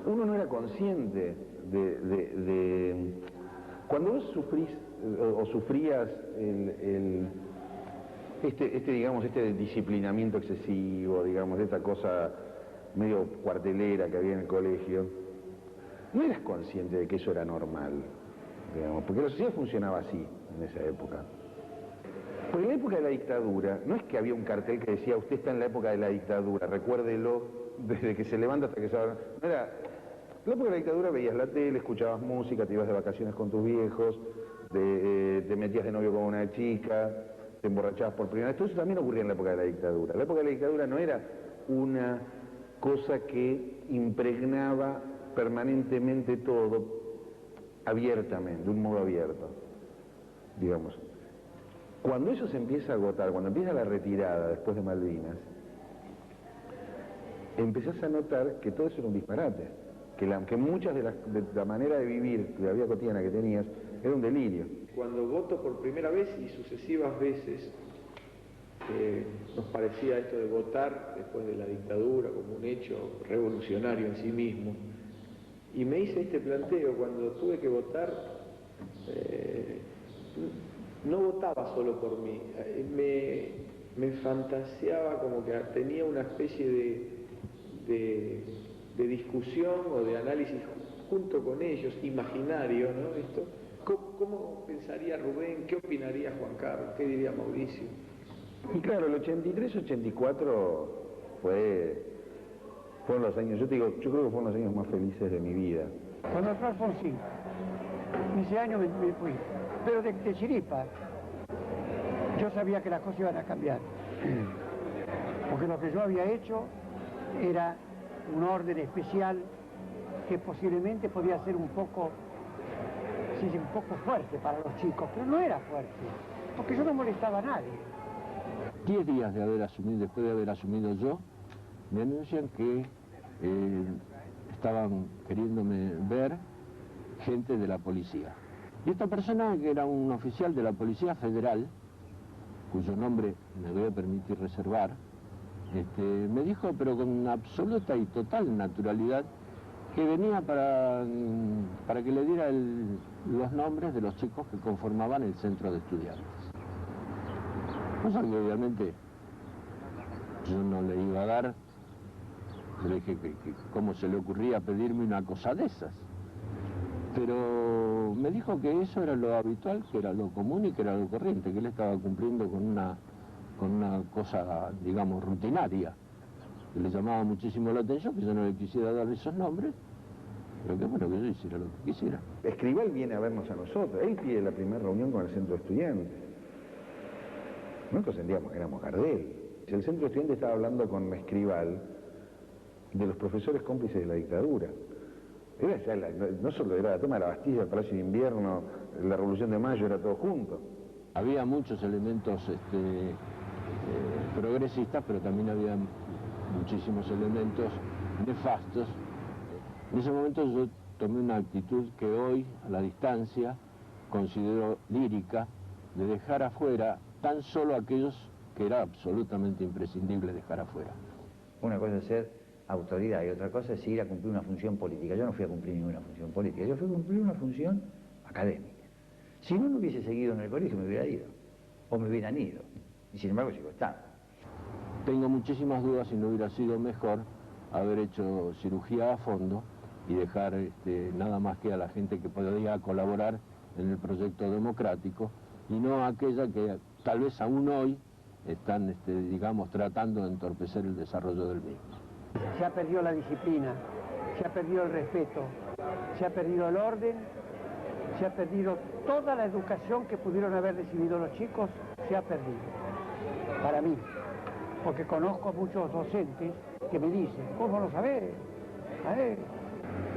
Uno no era consciente de cuando vos sufrís o sufrías digamos, este disciplinamiento excesivo, digamos, esta cosa medio cuartelera que había en el colegio, no eras consciente de que eso era normal, digamos, porque la sociedad funcionaba así en esa época. Porque en la época de la dictadura, no es que había un cartel que decía, usted está en la época de la dictadura, recuérdelo desde que se levanta hasta que se va. No era... En la época de la dictadura veías la tele, escuchabas música, te ibas de vacaciones con tus viejos, te metías de novio con una chica, te emborrachabas por primera vez. Todo eso también ocurría en la época de la dictadura. La época de la dictadura no era una cosa que impregnaba permanentemente todo abiertamente, de un modo abierto, digamos. Cuando eso se empieza a agotar, cuando empieza la retirada después de Malvinas, empezás a notar que todo eso era un disparate, que muchas de la manera de vivir, de la vida cotidiana que tenías, era un delirio. Cuando voto por primera vez y sucesivas veces, nos parecía esto de votar después de la dictadura como un hecho revolucionario en sí mismo. Y me hice este planteo, cuando tuve que votar, no votaba solo por mí, me fantaseaba como que tenía una especie de discusión o de análisis junto con ellos, imaginario, ¿no? Esto, ¿cómo pensaría Rubén? ¿Qué opinaría Juan Carlos? ¿Qué diría Mauricio? Y claro, el 83-84 fueron los años, yo creo que fueron los años más felices de mi vida. Cuando entró Alfonsín, 15 años me fui, pero de chiripa. Yo sabía que las cosas iban a cambiar, porque lo que yo había hecho era un orden especial que posiblemente podía ser un poco fuerte para los chicos, pero no era fuerte, porque yo no molestaba a nadie. 10 días después de haber asumido yo, me anuncian que estaban queriéndome ver gente de la policía. Y esta persona, que era un oficial de la Policía Federal, cuyo nombre me voy a permitir reservar, me dijo, pero con absoluta y total naturalidad, que venía para que le diera los nombres de los chicos que conformaban el centro de estudiantes. Cosa que obviamente yo no le iba a dar. Le dije que cómo se le ocurría pedirme una cosa de esas. Pero me dijo que eso era lo habitual, que era lo común y que era lo corriente, que él estaba cumpliendo con una cosa, digamos, rutinaria, que le llamaba muchísimo la atención, que yo no le quisiera dar esos nombres, pero que bueno, que yo hiciera lo que quisiera. Escribal viene a vernos a nosotros, él pide la primera reunión con el centro de estudiantes. Nosotros sentíamos que éramos Gardel. El centro de estudiantes estaba hablando con Escribal de los profesores cómplices de la dictadura. No solo era la toma de la Bastilla, el Palacio de Invierno, la Revolución de Mayo, era todo junto. Había muchos elementos progresistas, pero también había muchísimos elementos nefastos. En ese momento yo tomé una actitud que hoy, a la distancia, considero lírica, de dejar afuera tan solo aquellos que era absolutamente imprescindible dejar afuera. Una cosa es ser autoridad y otra cosa es ir a cumplir una función política. Yo no fui a cumplir ninguna función política, yo fui a cumplir una función académica. Si no hubiese seguido en el colegio me hubiera ido, o me hubieran ido, y sin embargo sigo estando. Tengo muchísimas dudas si no hubiera sido mejor haber hecho cirugía a fondo y dejar nada más que a la gente que podía colaborar en el proyecto democrático y no a aquella que tal vez aún hoy están, digamos, tratando de entorpecer el desarrollo del mismo. Se ha perdido la disciplina, se ha perdido el respeto, se ha perdido el orden, se ha perdido toda la educación que pudieron haber recibido los chicos, se ha perdido, para mí, porque conozco a muchos docentes que me dicen, ¿cómo lo sabés? A ver.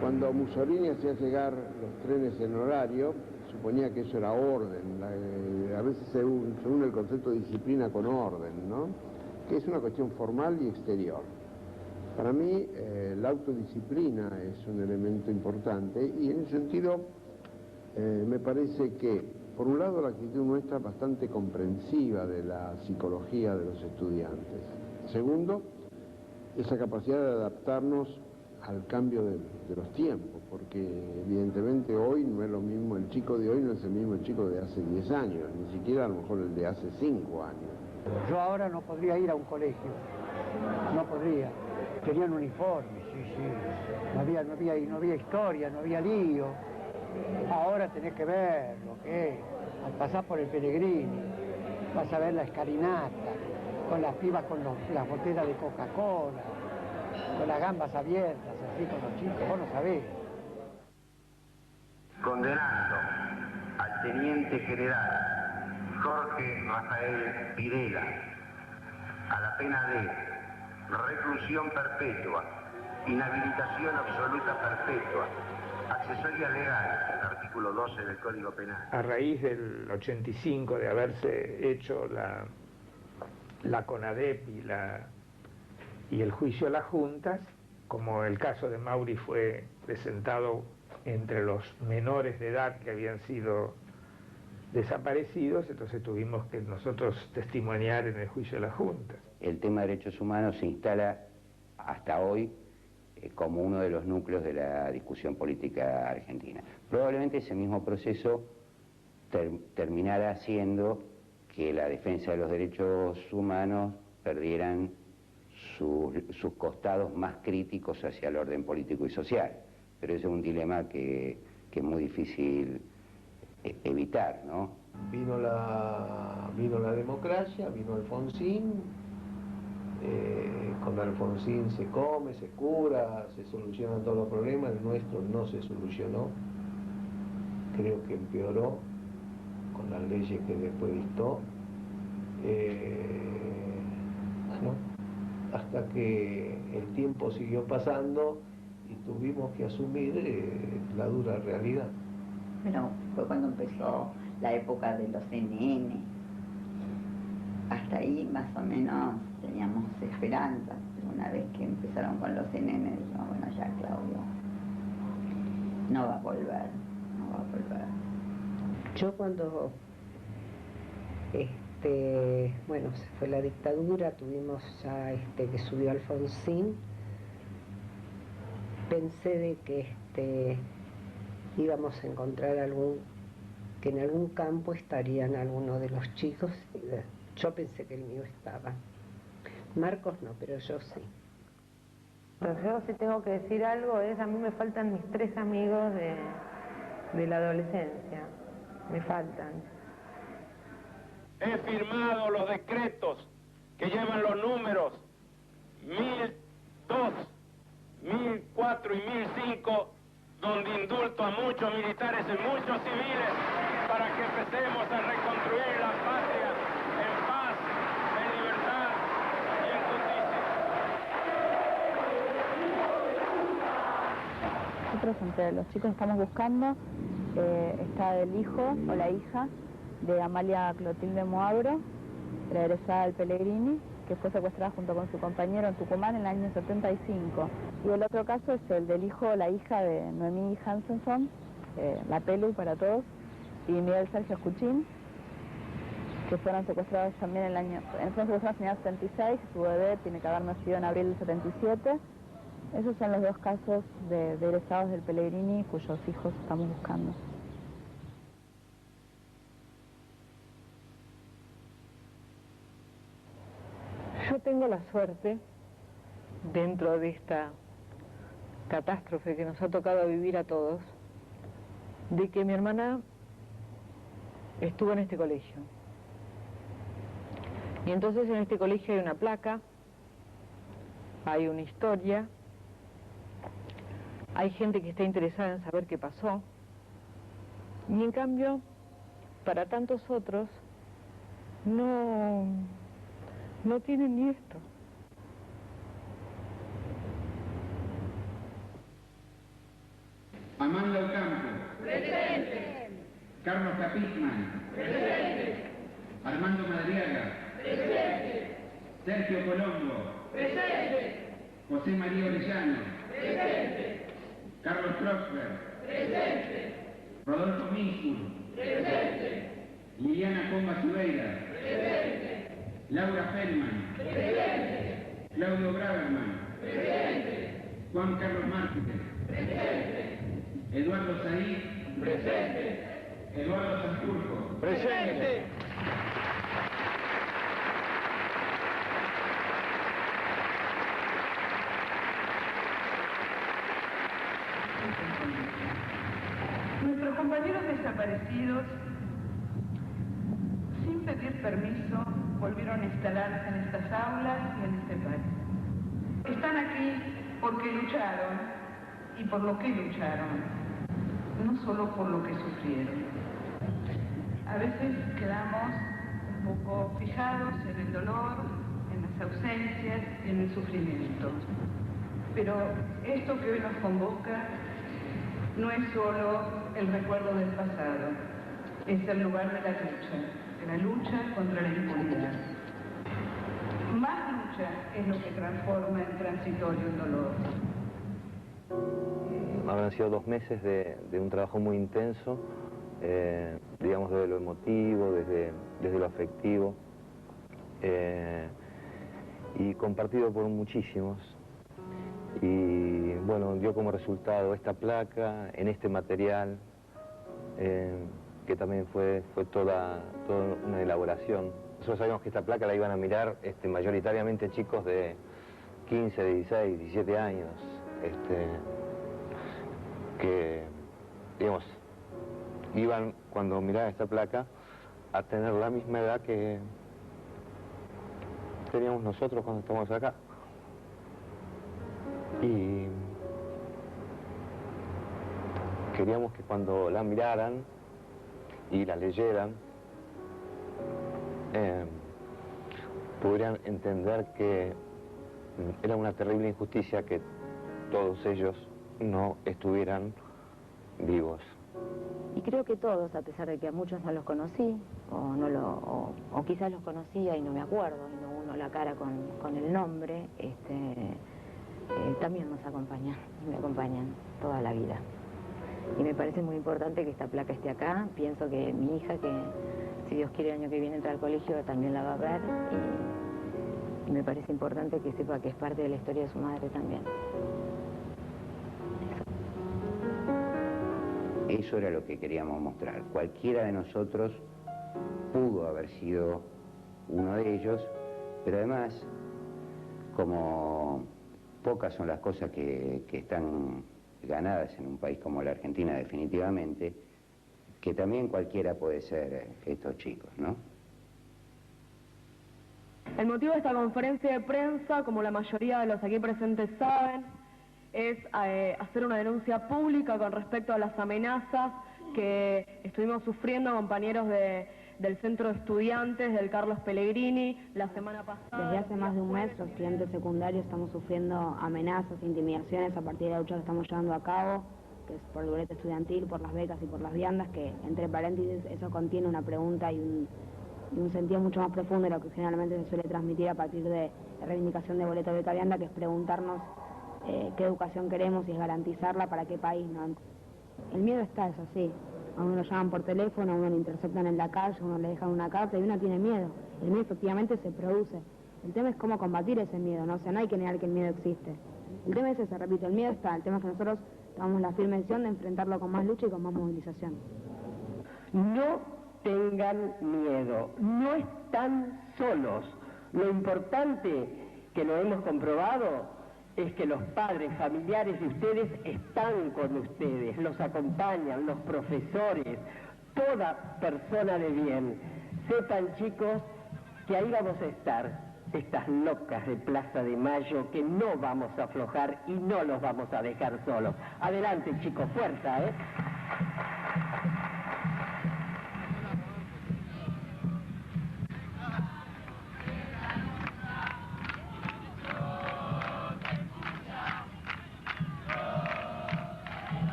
Cuando Mussolini hacía llegar los trenes en horario, suponía que eso era orden, a veces se une el concepto de disciplina con orden, ¿no? Que es una cuestión formal y exterior. Para mí la autodisciplina es un elemento importante y en ese sentido me parece que, por un lado, la actitud nuestra es bastante comprensiva de la psicología de los estudiantes. Segundo, esa capacidad de adaptarnos al cambio de los tiempos, porque evidentemente hoy no es lo mismo, el chico de hoy no es el mismo el chico de hace 10 años, ni siquiera a lo mejor el de hace 5 años. Yo ahora no podría ir a un colegio, no podría. Tenían uniformes, sí. No había historia, no había lío. Ahora tenés que ver lo que es. Al pasar por el Pellegrini, vas a ver la escalinata, con las pibas con las botellas de Coca-Cola, con las gambas abiertas, así con los chicos, vos no sabés. Condenando al teniente general Jorge Rafael Videla a la pena de reclusión perpetua, inhabilitación absoluta perpetua, accesoria legal, artículo 12 del Código Penal. A raíz del 85, de haberse hecho la CONADEP y el juicio a las juntas, como el caso de Mauri fue presentado entre los menores de edad que habían sido desaparecidos, entonces tuvimos que nosotros testimoniar en el juicio de las juntas. El tema de derechos humanos se instala hasta hoy como uno de los núcleos de la discusión política argentina. Probablemente ese mismo proceso terminara haciendo que la defensa de los derechos humanos perdieran sus costados más críticos hacia el orden político y social. Pero ese es un dilema que es muy difícil evitar, ¿no? Vino la democracia, vino Alfonsín. Con Alfonsín se come, se cura, se solucionan todos los problemas. El nuestro no se solucionó, creo que empeoró con las leyes que después dictó, bueno, hasta que el tiempo siguió pasando y tuvimos que asumir la dura realidad. Bueno, fue cuando empezó la época de los NN. Hasta ahí más o menos teníamos esperanzas, pero una vez que empezaron con los NN, dijimos, bueno, ya Claudio no va a volver. Yo cuando bueno, se fue la dictadura, tuvimos ya que subió Alfonsín, pensé de que íbamos a encontrar que en algún campo estarían algunos de los chicos. Yo pensé que el mío estaba. Marcos no, pero yo sí. Yo si tengo que decir algo a mí me faltan mis 3 amigos de la adolescencia. Me faltan. He firmado los decretos que llevan los números 1002, 1004 y 1005, donde indulto a muchos militares y muchos civiles para que empecemos a reconstruir la patria en paz, en libertad y en justicia. Nosotros entre los chicos estamos buscando, está el hijo o la hija de Amalia Clotilde Moabro, la egresada del Pellegrini, que fue secuestrada junto con su compañero en Tucumán en el año 75. Y el otro caso es el del hijo o la hija de Noemí Hansenson, la Pelu para todos, y Miguel Sergio Escuchín, que fueron secuestrados también en el año 76, su bebé tiene que haber nacido en abril del 77. Esos son los 2 casos de egresados del Pellegrini cuyos hijos estamos buscando. Yo tengo la suerte, dentro de esta catástrofe que nos ha tocado vivir a todos, de que mi hermana estuvo en este colegio. Y entonces en este colegio hay una placa, hay una historia, hay gente que está interesada en saber qué pasó. Y en cambio, para tantos otros, no tienen ni esto. Amanda Ocampo. Presente. Carlos Capitman. Presente. Armando Madriaga. Presente. Sergio Colombo. Presente. José María Orellano. Presente. Carlos Prosper. Presente. Rodolfo Minsur. Presente. Liliana Comba Zubeira. Presente. Laura Feldman. Presente. Claudio Braverman. Presente. Juan Carlos Márquez. Presente. Eduardo Saí. Presente. Eduardo Santurco. Presente. Nuestros compañeros desaparecidos, sin pedir permiso, volvieron a instalarse en estas aulas y en este país. Están aquí porque lucharon y por lo que lucharon, no solo por lo que sufrieron. A veces quedamos un poco fijados en el dolor, en las ausencias y en el sufrimiento. Pero esto que hoy nos convoca no es solo el recuerdo del pasado, es el lugar de la lucha contra la impunidad. Más lucha es lo que transforma en transitorio el dolor. Habrán sido 2 meses de un trabajo muy intenso, digamos desde lo emotivo, desde lo afectivo, y compartido por muchísimos. Y bueno, dio como resultado esta placa en este material, que también fue toda una elaboración. Nosotros sabíamos que esta placa la iban a mirar mayoritariamente chicos de 15, 16, 17 años, que, digamos, iban, cuando miraban esta placa, a tener la misma edad que teníamos nosotros cuando estamos acá. Y queríamos que cuando la miraran y la leyeran, pudieran entender que era una terrible injusticia que todos ellos no estuvieran vivos. Y creo que todos, a pesar de que a muchos no los conocí, o quizás los conocía y no me acuerdo, y no uno la cara con el nombre, también nos acompañan, y me acompañan toda la vida. Y me parece muy importante que esta placa esté acá. Pienso que mi hija, que si Dios quiere el año que viene entra al colegio, también la va a ver, y me parece importante que sepa que es parte de la historia de su madre también. Eso era lo que queríamos mostrar. Cualquiera de nosotros pudo haber sido uno de ellos, pero además, como pocas son las cosas que están ganadas en un país como la Argentina definitivamente, que también cualquiera puede ser estos chicos, ¿no? El motivo de esta conferencia de prensa, como la mayoría de los aquí presentes saben, es hacer una denuncia pública con respecto a las amenazas que estuvimos sufriendo compañeros del Centro de Estudiantes del Carlos Pellegrini la semana pasada. Desde hace más de un mes los estudiantes secundarios estamos sufriendo amenazas, intimidaciones a partir de la lucha que estamos llevando a cabo, que es por el bolete estudiantil, por las becas y por las viandas, que entre paréntesis eso contiene una pregunta y un sentido mucho más profundo de lo que generalmente se suele transmitir a partir de la reivindicación de boleto, beca, vianda, que es preguntarnos qué educación queremos y es garantizarla para qué país, ¿no? El miedo está, es así. A uno lo llaman por teléfono, a uno lo interceptan en la calle, a uno le dejan una carta y uno tiene miedo. El miedo efectivamente se produce. El tema es cómo combatir ese miedo, ¿no? O sea, no hay que negar que el miedo existe. El tema es ese, repito, el miedo está. El tema es que nosotros tomamos la firme decisión de enfrentarlo con más lucha y con más movilización. No tengan miedo, no están solos. Lo importante, que lo hemos comprobado, es que los padres, familiares de ustedes están con ustedes, los acompañan, los profesores, toda persona de bien. Sepan, chicos, que ahí vamos a estar, estas locas de Plaza de Mayo, que no vamos a aflojar y no los vamos a dejar solos. Adelante, chicos, fuerza, ¿eh?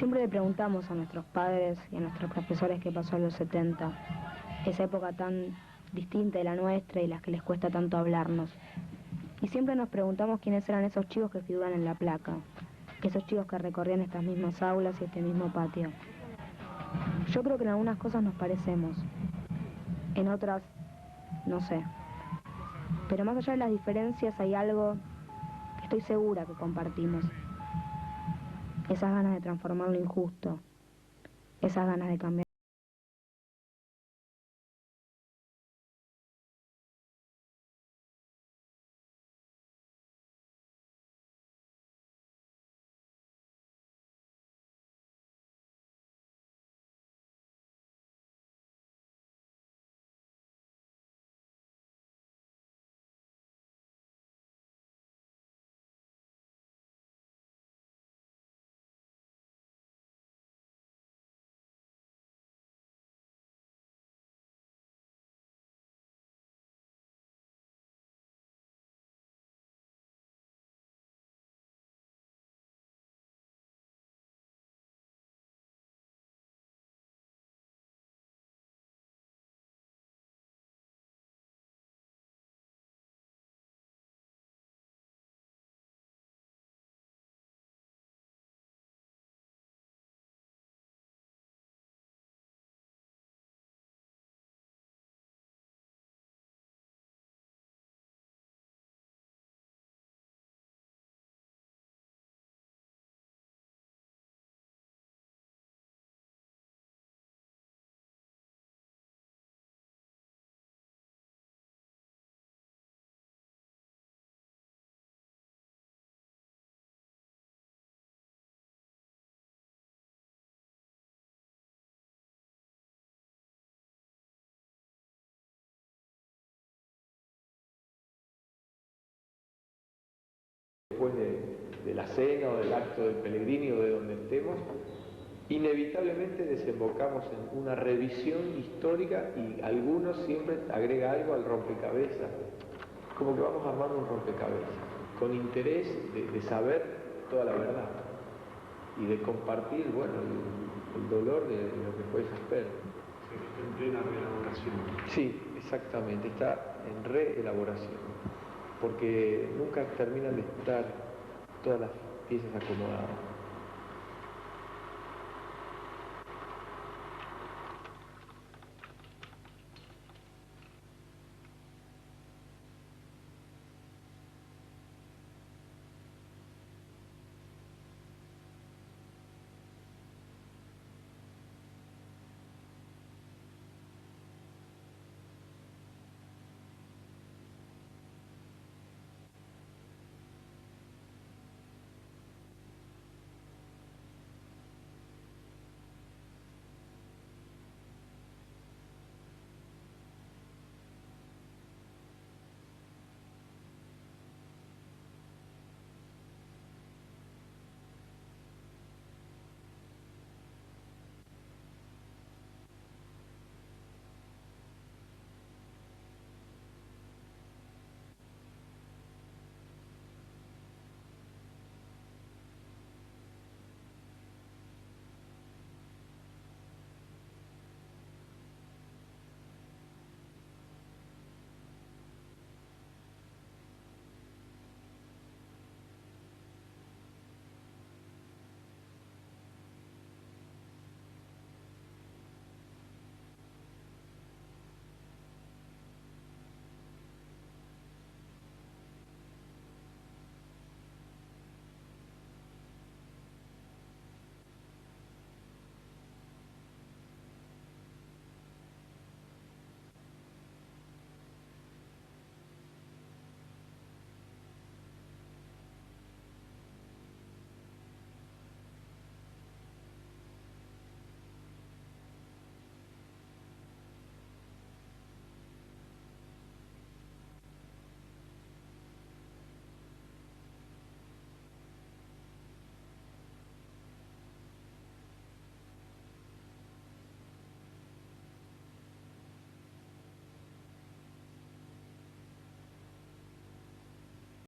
Siempre le preguntamos a nuestros padres y a nuestros profesores qué pasó en los 70, esa época tan distinta de la nuestra y las que les cuesta tanto hablarnos. Y siempre nos preguntamos quiénes eran esos chicos que figuran en la placa, esos chicos que recorrían estas mismas aulas y este mismo patio. Yo creo que en algunas cosas nos parecemos, en otras, no sé. Pero más allá de las diferencias hay algo que estoy segura que compartimos. Esas ganas de transformar lo injusto, esas ganas de cambiar. Después de la cena o del acto del Pellegrini o de donde estemos, inevitablemente desembocamos en una revisión histórica y algunos siempre agrega algo al rompecabezas. Como que vamos armando un rompecabezas, con interés de saber toda la verdad y de compartir, bueno, el dolor de lo que fue esa pérdida. Está en plena reelaboración. Sí, exactamente, está en reelaboración, porque nunca terminan de estar todas las piezas acomodadas.